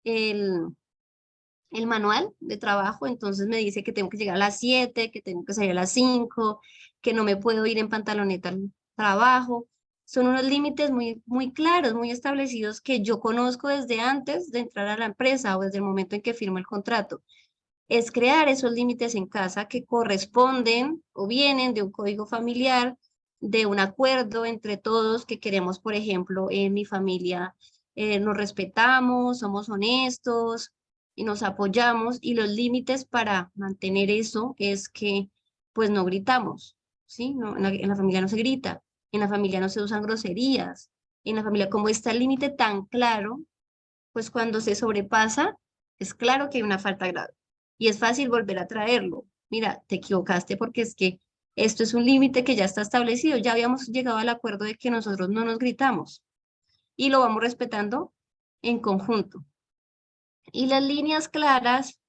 el manual de trabajo, entonces me dice que tengo que llegar a las 7, que tengo que salir a las 5, que no me puedo ir en pantaloneta al trabajo. Son unos límites muy, muy claros, muy establecidos que yo conozco desde antes de entrar a la empresa o desde el momento en que firmo el contrato. Es crear esos límites en casa que corresponden o vienen de un código familiar, de un acuerdo entre todos que queremos, por ejemplo, en mi familia nos respetamos, somos honestos y nos apoyamos, y los límites para mantener eso es que pues no gritamos, ¿sí? No, en la familia no se grita, en la familia no se usan groserías, en la familia como está el límite tan claro, pues cuando se sobrepasa, es claro que hay una falta grave y es fácil volver a traerlo. Mira, te equivocaste porque es que esto es un límite que ya está establecido, ya habíamos llegado al acuerdo de que nosotros no nos gritamos y lo vamos respetando en conjunto. Y las líneas claras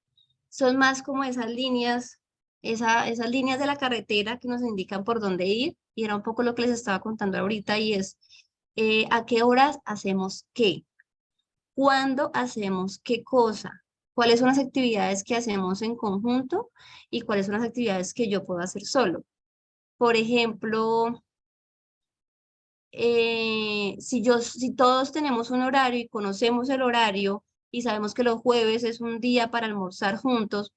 son más como esas líneas, esas líneas de la carretera que nos indican por dónde ir, y era un poco lo que les estaba contando ahorita, y es a qué horas hacemos qué, cuándo hacemos qué cosa, cuáles son las actividades que hacemos en conjunto y cuáles son las actividades que yo puedo hacer solo. Por ejemplo, si todos tenemos un horario y conocemos el horario y sabemos que los jueves es un día para almorzar juntos,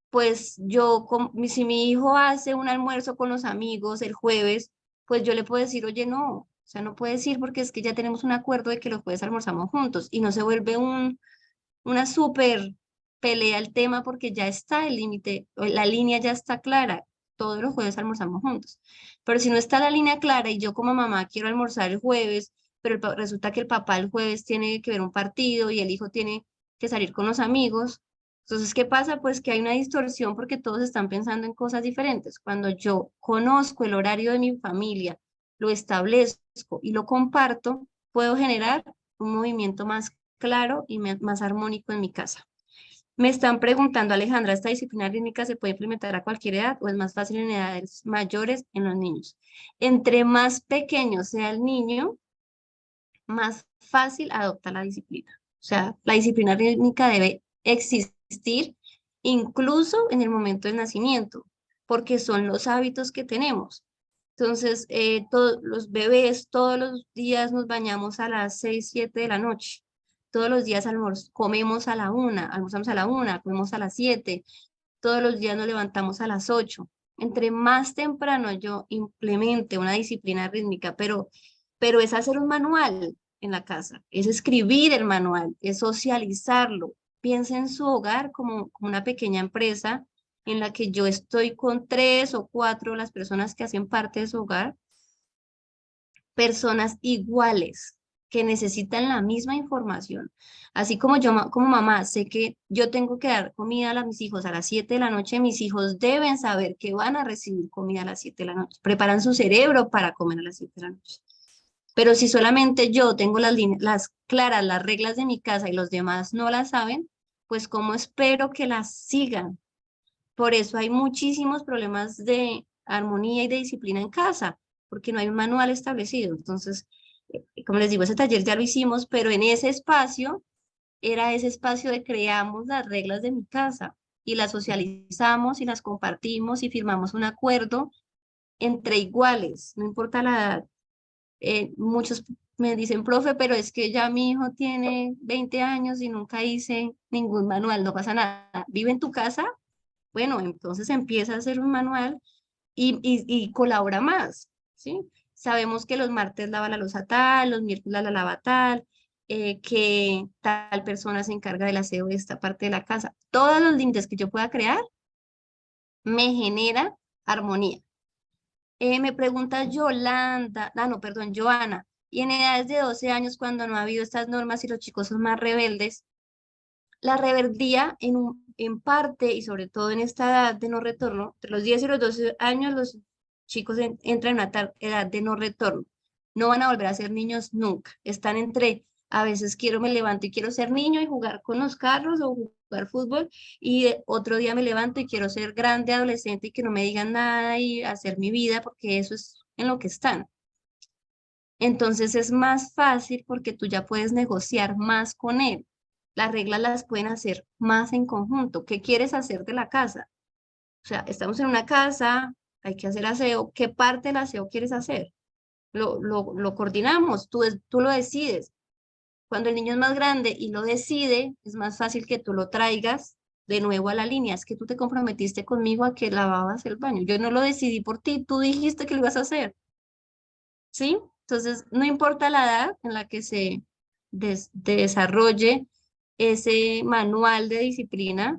pues si mi hijo hace un almuerzo con los amigos el jueves, pues yo le puedo decir, oye, no, o sea, no puedes ir porque es que ya tenemos un acuerdo de que los jueves almorzamos juntos y no se vuelve una súper pelea el tema porque ya está el límite, la línea ya está clara, todos los jueves almorzamos juntos. Pero si no está la línea clara y yo como mamá quiero almorzar el jueves, pero resulta que el papá el jueves tiene que ver un partido y el hijo tiene que salir con los amigos, entonces, ¿qué pasa? Pues que hay una distorsión porque todos están pensando en cosas diferentes. Cuando yo conozco el horario de mi familia, lo establezco y lo comparto, puedo generar un movimiento más claro y más armónico en mi casa. Me están preguntando, Alejandra, ¿esta disciplina rítmica se puede implementar a cualquier edad o es más fácil en edades mayores en los niños? Entre más pequeño sea el niño, más fácil adopta la disciplina. O sea, la disciplina rítmica debe existir incluso en el momento del nacimiento, porque son los hábitos que tenemos. Entonces, todos los bebés todos los días nos bañamos a las 6, 7 de la noche. Todos los días comemos a la 1, almorzamos a la 1, comemos a las 7. Todos los días nos levantamos a las 8. Entre más temprano yo implemente una disciplina rítmica, pero es hacer un manual en la casa, es escribir el manual, es socializarlo. Piensa en su hogar como una pequeña empresa en la que yo estoy con 3 o 4 las personas que hacen parte de su hogar, personas iguales que necesitan la misma información. Así como yo como mamá sé que yo tengo que dar comida a mis hijos a las 7 de la noche, mis hijos deben saber que van a recibir comida a las 7 de la noche. Preparan su cerebro para comer a las 7 de la noche. Pero si solamente yo tengo las claras, las reglas de mi casa y los demás no las saben, pues ¿cómo espero que las sigan? Por eso hay muchísimos problemas de armonía y de disciplina en casa, porque no hay un manual establecido. Entonces, como les digo, ese taller ya lo hicimos, pero en ese espacio era ese espacio de creamos las reglas de mi casa y las socializamos y las compartimos y firmamos un acuerdo entre iguales, no importa la edad. Muchos me dicen, profe, pero es que ya mi hijo tiene 20 años y nunca hice ningún manual, no pasa nada. ¿Vive en tu casa? Bueno, entonces empieza a hacer un manual y colabora más, ¿sí? Sabemos que los martes lava la loza tal, los miércoles la lava tal, que tal persona se encarga del aseo de esta parte de la casa. Todos los límites que yo pueda crear me genera armonía. Me pregunta Yolanda, no, perdón, Joana, y en edades de 12 años, cuando no ha habido estas normas y los chicos son más rebeldes, la rebeldía en parte, y sobre todo en esta edad de no retorno, entre los 10 y los 12 años, los chicos entran en una edad de no retorno. No van a volver a ser niños nunca. Están entre, a veces me levanto y quiero ser niño y jugar con los carros o jugar fútbol, y otro día me levanto y quiero ser grande, adolescente y que no me digan nada y hacer mi vida, porque eso es en lo que están. Entonces es más fácil porque tú ya puedes negociar más con él. Las reglas las pueden hacer más en conjunto. ¿Qué quieres hacer de la casa? O sea, estamos en una casa, hay que hacer aseo. ¿Qué parte del aseo quieres hacer? Lo coordinamos, tú lo decides. Cuando el niño es más grande y lo decide, es más fácil que tú lo traigas de nuevo a la línea. Es que tú te comprometiste conmigo a que lavabas el baño. Yo no lo decidí por ti, tú dijiste que lo ibas a hacer. ¿Sí? Entonces, no importa la edad en la que se desarrolle ese manual de disciplina.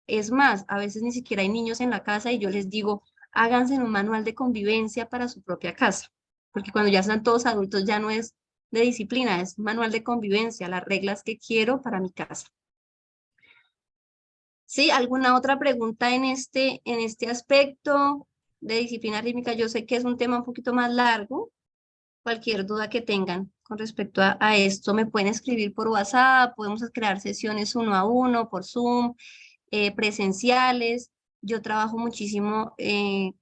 Es más, a veces ni siquiera hay niños en la casa y yo les digo, háganse un manual de convivencia para su propia casa, porque cuando ya están todos adultos ya no es de disciplina, es manual de convivencia, las reglas que quiero para mi casa. ¿Sí? ¿Alguna otra pregunta en este aspecto de disciplina rítmica? Yo sé que es un tema un poquito más largo. Cualquier duda que tengan con respecto a esto me pueden escribir por WhatsApp, podemos crear sesiones 1 a 1 por Zoom, presenciales. Yo trabajo muchísimo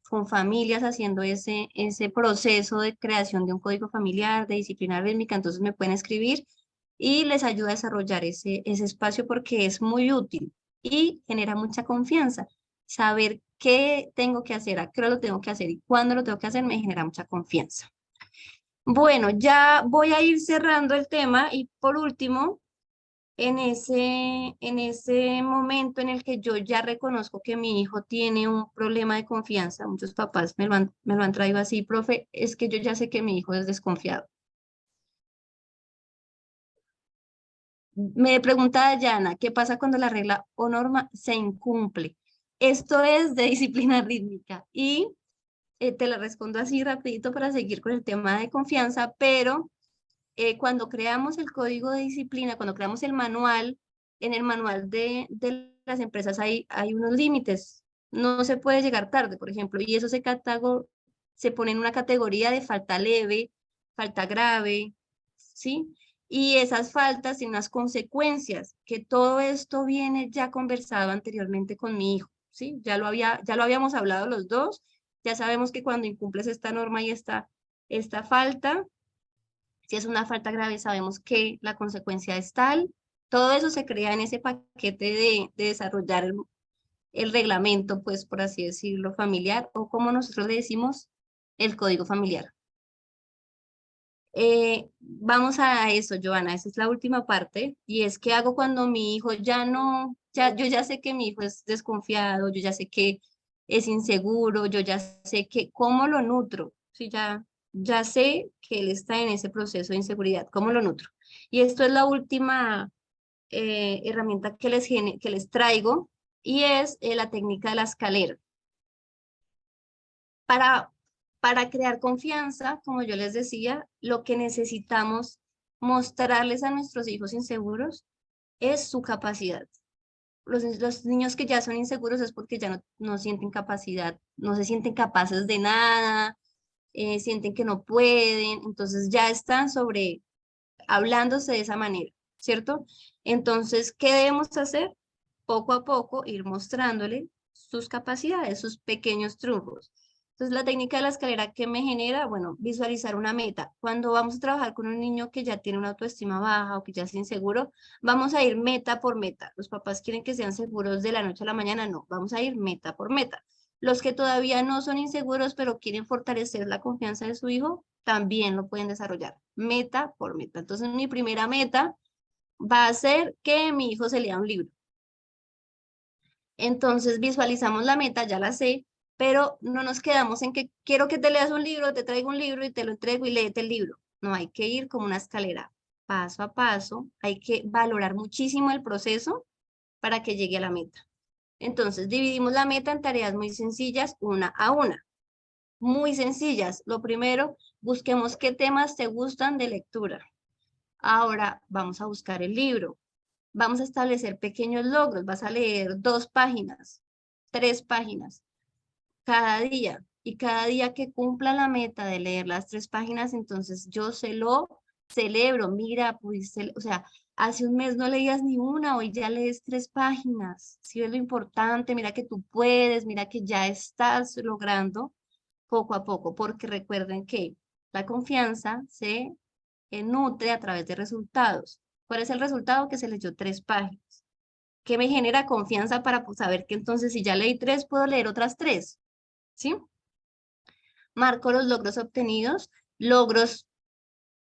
con familias haciendo ese proceso de creación de un código familiar, de disciplina rítmica, entonces me pueden escribir y les ayuda a desarrollar ese espacio porque es muy útil y genera mucha confianza. Saber qué tengo que hacer, a qué hora lo tengo que hacer y cuándo lo tengo que hacer me genera mucha confianza. Bueno, ya voy a ir cerrando el tema y por último, en ese momento en el que yo ya reconozco que mi hijo tiene un problema de confianza, muchos papás me lo han traído así, profe, es que yo ya sé que mi hijo es desconfiado. Me pregunta Dayana, ¿qué pasa cuando la regla o norma se incumple? Esto es de disciplina rítmica y te la respondo así rapidito para seguir con el tema de confianza, pero cuando creamos el código de disciplina, cuando creamos el manual, en el manual de las empresas hay unos límites. No se puede llegar tarde, por ejemplo, y eso se pone en una categoría de falta leve, falta grave, ¿sí? Y esas faltas tienen unas consecuencias, que todo esto viene ya conversado anteriormente con mi hijo, ¿sí? Ya lo habíamos hablado los dos, ya sabemos que cuando incumples esta norma y esta falta, si es una falta grave, sabemos que la consecuencia es tal. Todo eso se crea en ese paquete de desarrollar el reglamento, pues por así decirlo, familiar, o como nosotros le decimos, el código familiar. Vamos a eso, Joana, esa es la última parte, y es qué hago cuando mi hijo ya no, yo ya sé que mi hijo es desconfiado, yo ya sé que es inseguro, yo ya sé que cómo lo nutro, sí, ya sé que él está en ese proceso de inseguridad, cómo lo nutro. Y esto es la última herramienta que les traigo, y es la técnica de la escalera. Para, para crear confianza, como yo les decía, lo que necesitamos mostrarles a nuestros hijos inseguros es su capacidad. Los niños que ya son inseguros es porque ya no sienten capacidad, no se sienten capaces de nada, sienten que no pueden, entonces ya están hablándose de esa manera, ¿cierto? Entonces, ¿qué debemos hacer? Poco a poco ir mostrándole sus capacidades, sus pequeños triunfos. Entonces, la técnica de la escalera, ¿qué me genera? Bueno, visualizar una meta. Cuando vamos a trabajar con un niño que ya tiene una autoestima baja o que ya es inseguro, vamos a ir meta por meta. Los papás quieren que sean seguros de la noche a la mañana, no, vamos a ir meta por meta. Los que todavía no son inseguros, pero quieren fortalecer la confianza de su hijo, también lo pueden desarrollar, meta por meta. Entonces, mi primera meta va a ser que mi hijo se lea un libro. Entonces, visualizamos la meta, ya la sé, pero no nos quedamos en que quiero que te leas un libro, te traigo un libro y te lo entrego y léete el libro. No, hay que ir como una escalera, paso a paso, hay que valorar muchísimo el proceso para que llegue a la meta. Entonces, dividimos la meta en tareas muy sencillas, 1 a 1. Muy sencillas. Lo primero, busquemos qué temas te gustan de lectura. Ahora vamos a buscar el libro. vamos a establecer pequeños logros. Vas a leer 2 páginas, 3 páginas cada día. Y cada día que cumpla la meta de leer las 3 páginas, entonces yo se lo celebro. Mira, pudiste, o sea, hace un mes no leías ni una, hoy ya lees 3 páginas. Si ves lo importante, mira que tú puedes, mira que ya estás logrando poco a poco, porque recuerden que la confianza se nutre a través de resultados. ¿Cuál es el resultado? Que se leyó 3 páginas. ¿Qué me genera confianza para saber que entonces si ya leí 3, puedo leer otras 3? ¿Sí? Marco los logros obtenidos, logros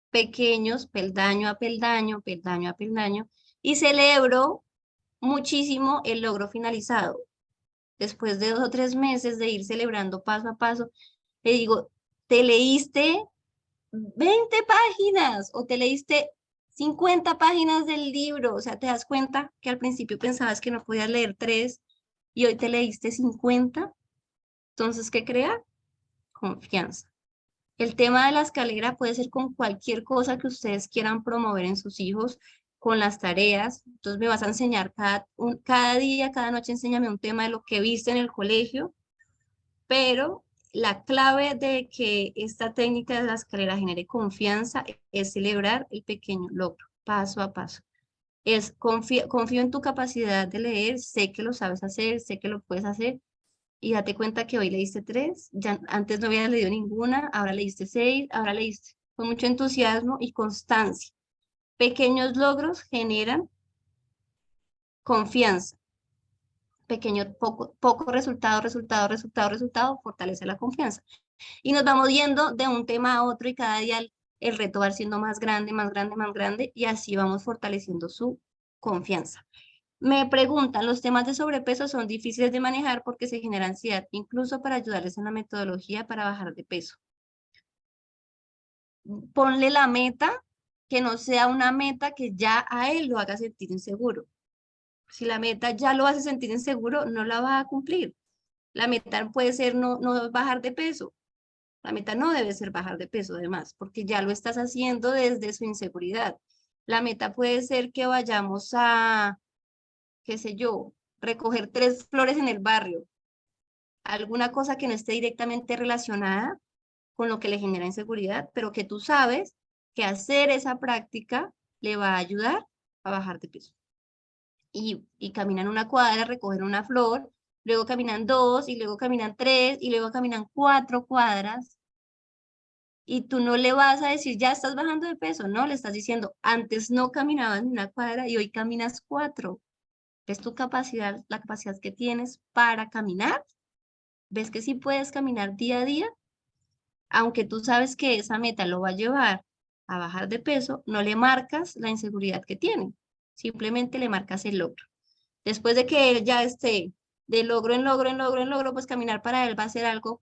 pequeños, peldaño a peldaño, peldaño a peldaño, y celebro muchísimo el logro finalizado. Después de 2 o 3 meses de ir celebrando paso a paso, le digo, te leíste 20 páginas o te leíste 50 páginas del libro. O sea, te das cuenta que al principio pensabas que no podías leer 3 y hoy te leíste 50. Entonces, ¿qué crea? Confianza. El tema de la escalera puede ser con cualquier cosa que ustedes quieran promover en sus hijos, con las tareas. Entonces me vas a enseñar cada día, cada noche, enséñame un tema de lo que viste en el colegio, pero la clave de que esta técnica de la escalera genere confianza es celebrar el pequeño logro, paso a paso. Confío en tu capacidad de leer, sé que lo sabes hacer, sé que lo puedes hacer, y date cuenta que hoy leíste 3, ya antes no habías leído ninguna, ahora leíste 6, ahora leíste con mucho entusiasmo y constancia. Pequeños logros generan confianza. Pequeño, poco resultado, resultado, resultado, resultado, fortalece la confianza. Y nos vamos yendo de un tema a otro y cada día el reto va siendo más grande, más grande, más grande, y así vamos fortaleciendo su confianza. Me preguntan, ¿los temas de sobrepeso son difíciles de manejar porque se genera ansiedad, incluso para ayudarles en la metodología para bajar de peso? Ponle la meta, que no sea una meta que ya a él lo haga sentir inseguro. Si la meta ya lo hace sentir inseguro, no la va a cumplir. La meta puede ser no bajar de peso. La meta no debe ser bajar de peso, además, porque ya lo estás haciendo desde su inseguridad. La meta puede ser que vayamos a, qué sé yo, recoger 3 flores en el barrio, alguna cosa que no esté directamente relacionada con lo que le genera inseguridad, pero que tú sabes que hacer esa práctica le va a ayudar a bajar de peso. Y caminan una cuadra, recogen una flor, luego caminan 2, y luego caminan 3, y luego caminan 4 cuadras, y tú no le vas a decir, ya estás bajando de peso, no, le estás diciendo, antes no caminabas ni una cuadra y hoy caminas 4. ¿Ves tu capacidad, la capacidad que tienes para caminar? ¿Ves que sí puedes caminar día a día? Aunque tú sabes que esa meta lo va a llevar a bajar de peso, no le marcas la inseguridad que tiene, simplemente le marcas el logro. Después de que él ya esté de logro en logro, en logro, en logro, pues caminar para él va a ser algo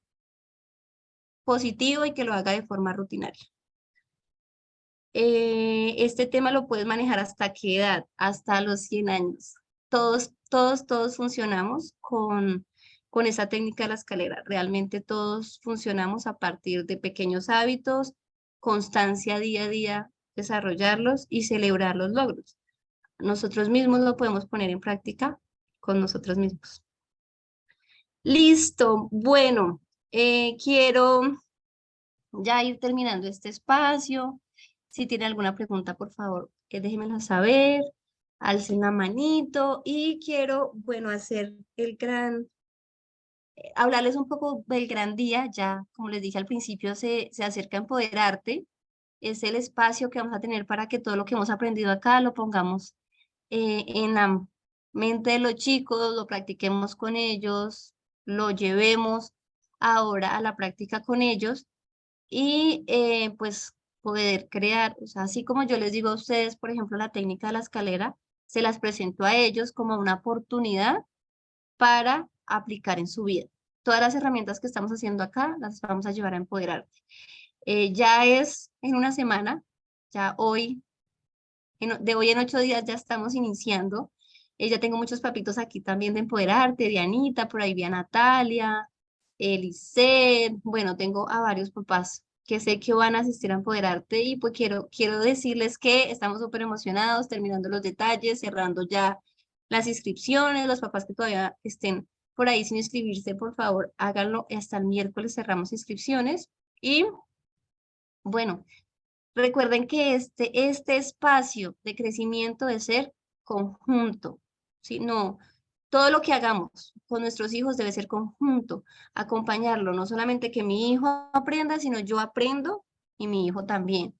positivo y que lo haga de forma rutinaria. Este tema lo puedes manejar hasta qué edad, hasta los 100 años. Todos funcionamos con esa técnica de la escalera. Realmente todos funcionamos a partir de pequeños hábitos, constancia día a día, desarrollarlos y celebrar los logros. Nosotros mismos lo podemos poner en práctica con nosotros mismos. Listo. Bueno, quiero ya ir terminando este espacio. Si tiene alguna pregunta, por favor, déjenmela saber, alcen la manito y quiero, bueno, hacer hablarles un poco del gran día, ya como les dije al principio, se acerca Empoderarte, es el espacio que vamos a tener para que todo lo que hemos aprendido acá lo pongamos en la mente de los chicos, lo practiquemos con ellos, lo llevemos ahora a la práctica con ellos y pues poder crear, o sea, así como yo les digo a ustedes, por ejemplo, la técnica de la escalera, se las presento a ellos como una oportunidad para aplicar en su vida. Todas las herramientas que estamos haciendo acá las vamos a llevar a Empoderarte. Ya es en una semana, ya hoy, de hoy en 8 días ya estamos iniciando. Ya tengo muchos papitos aquí también de Empoderarte, Dianita, por ahí vi a Natalia, Eliseth, bueno, tengo a varios papás que sé que van a asistir a Empoderarte y pues quiero decirles que estamos súper emocionados, terminando los detalles, cerrando ya las inscripciones, los papás que todavía estén por ahí sin inscribirse, por favor, háganlo, hasta el miércoles cerramos inscripciones y bueno, recuerden que este espacio de crecimiento debe ser conjunto, ¿sí? No, todo lo que hagamos con nuestros hijos debe ser conjunto, acompañarlo, no solamente que mi hijo aprenda, sino yo aprendo y mi hijo también.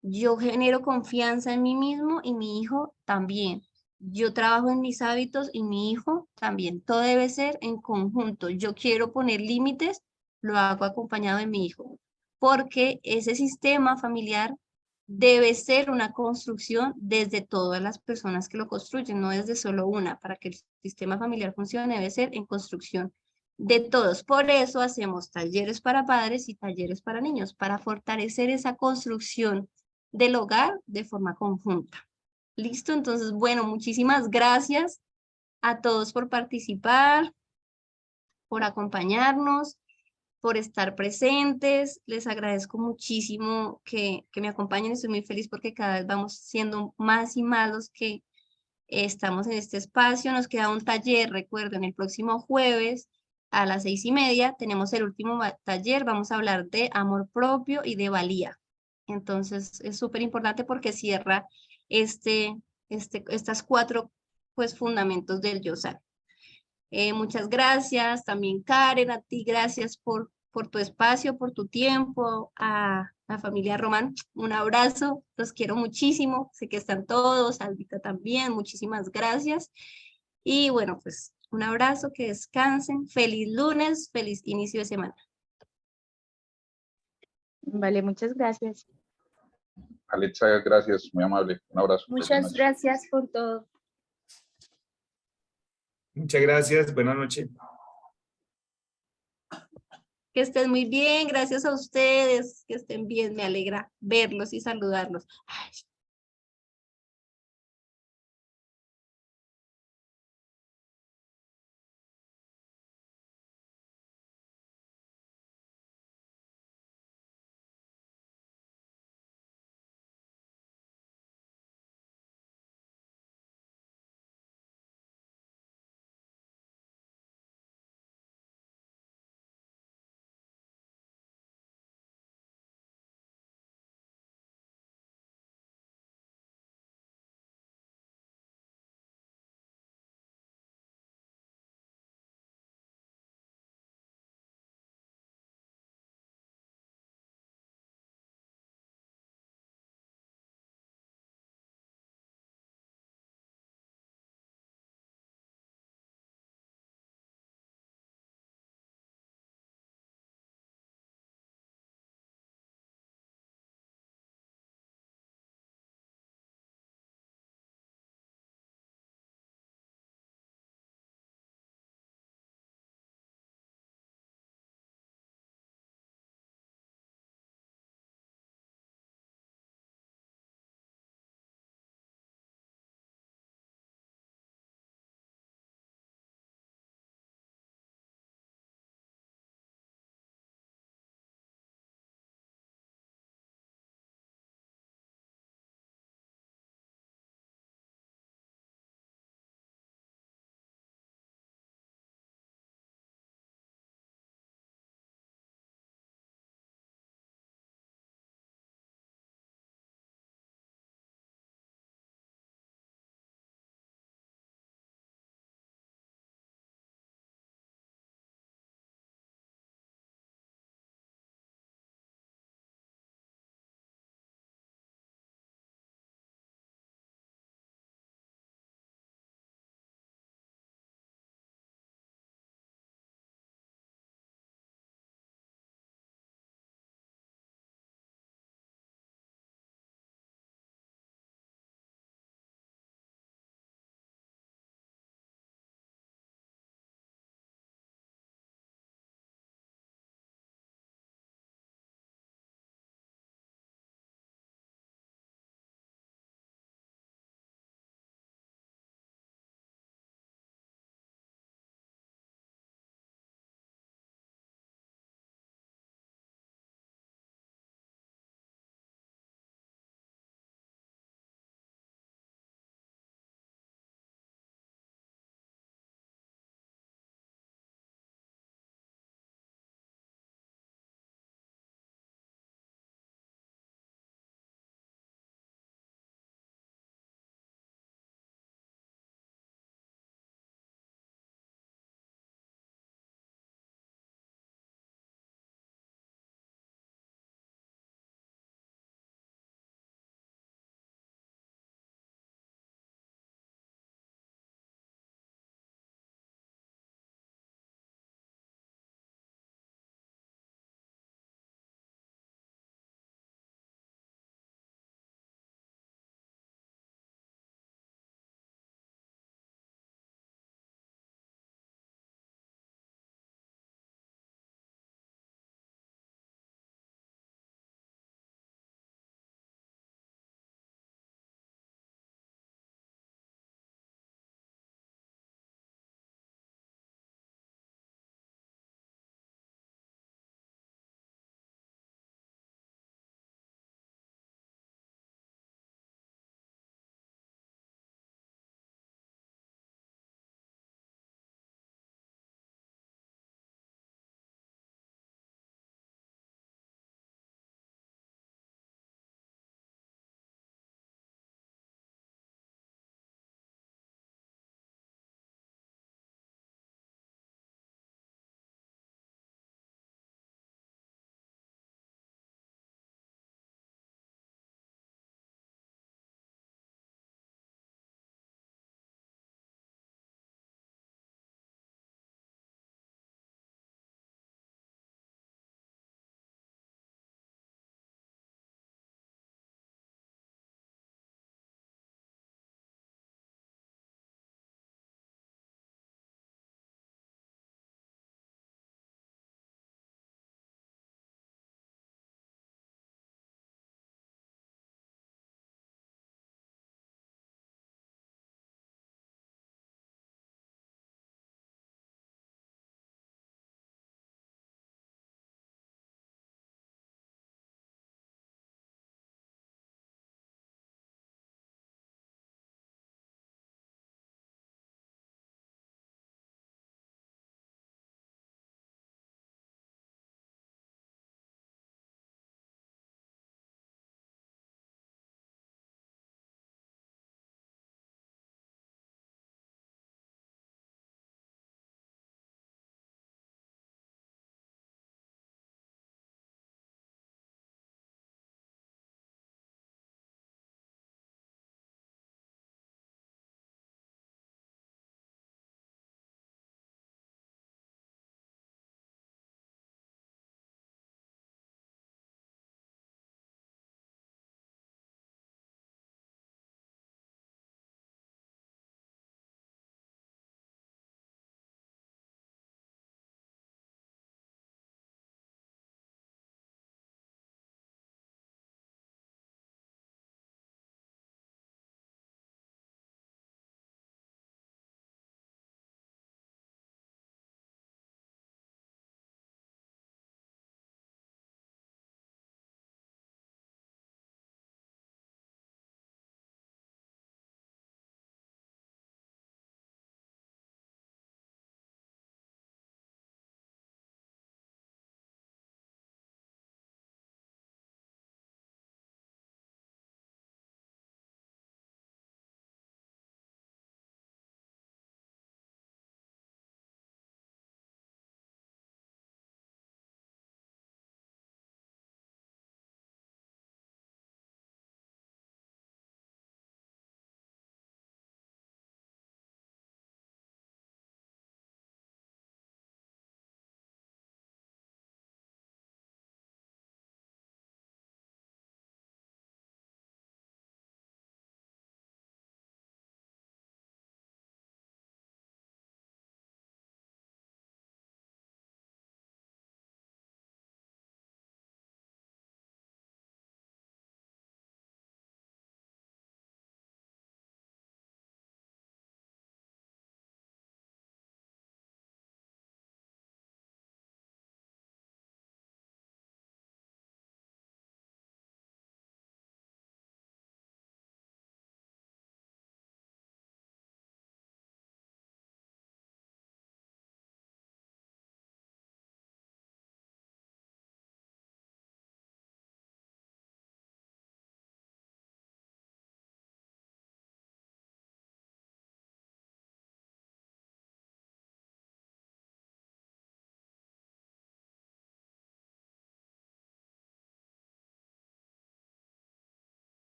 Yo genero confianza en mí mismo y mi hijo también. Yo trabajo en mis hábitos y mi hijo también. Todo debe ser en conjunto. Yo quiero poner límites, lo hago acompañado de mi hijo, porque ese sistema familiar debe ser una construcción desde todas las personas que lo construyen, no desde solo una. Para que el sistema familiar funcione, debe ser en construcción de todos. Por eso hacemos talleres para padres y talleres para niños, para fortalecer esa construcción del hogar de forma conjunta. ¿Listo? Entonces, bueno, muchísimas gracias a todos por participar, por acompañarnos, por estar presentes. Les agradezco muchísimo que me acompañen. Estoy muy feliz porque cada vez vamos siendo más y más los que estamos en este espacio. Nos queda un taller, recuerden, el próximo jueves a las 6:30 tenemos el último taller. Vamos a hablar de amor propio y de valía. Entonces es súper importante porque cierra estas cuatro pues fundamentos del yo soy. Muchas gracias, también Karen, a ti gracias por tu espacio, por tu tiempo, a la familia Román, un abrazo, los quiero muchísimo, sé que están todos, Albita también, muchísimas gracias. Y bueno, pues un abrazo, que descansen, feliz lunes, feliz inicio de semana. Vale, muchas gracias. Alexa, gracias, muy amable. Un abrazo. Feliz Muchas noche. gracias por todo. Muchas gracias, buenas noches. Que estén muy bien, gracias a ustedes, que estén bien, me alegra verlos y saludarlos. Ay,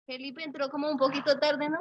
Felipe entró como un poquito tarde, ¿no?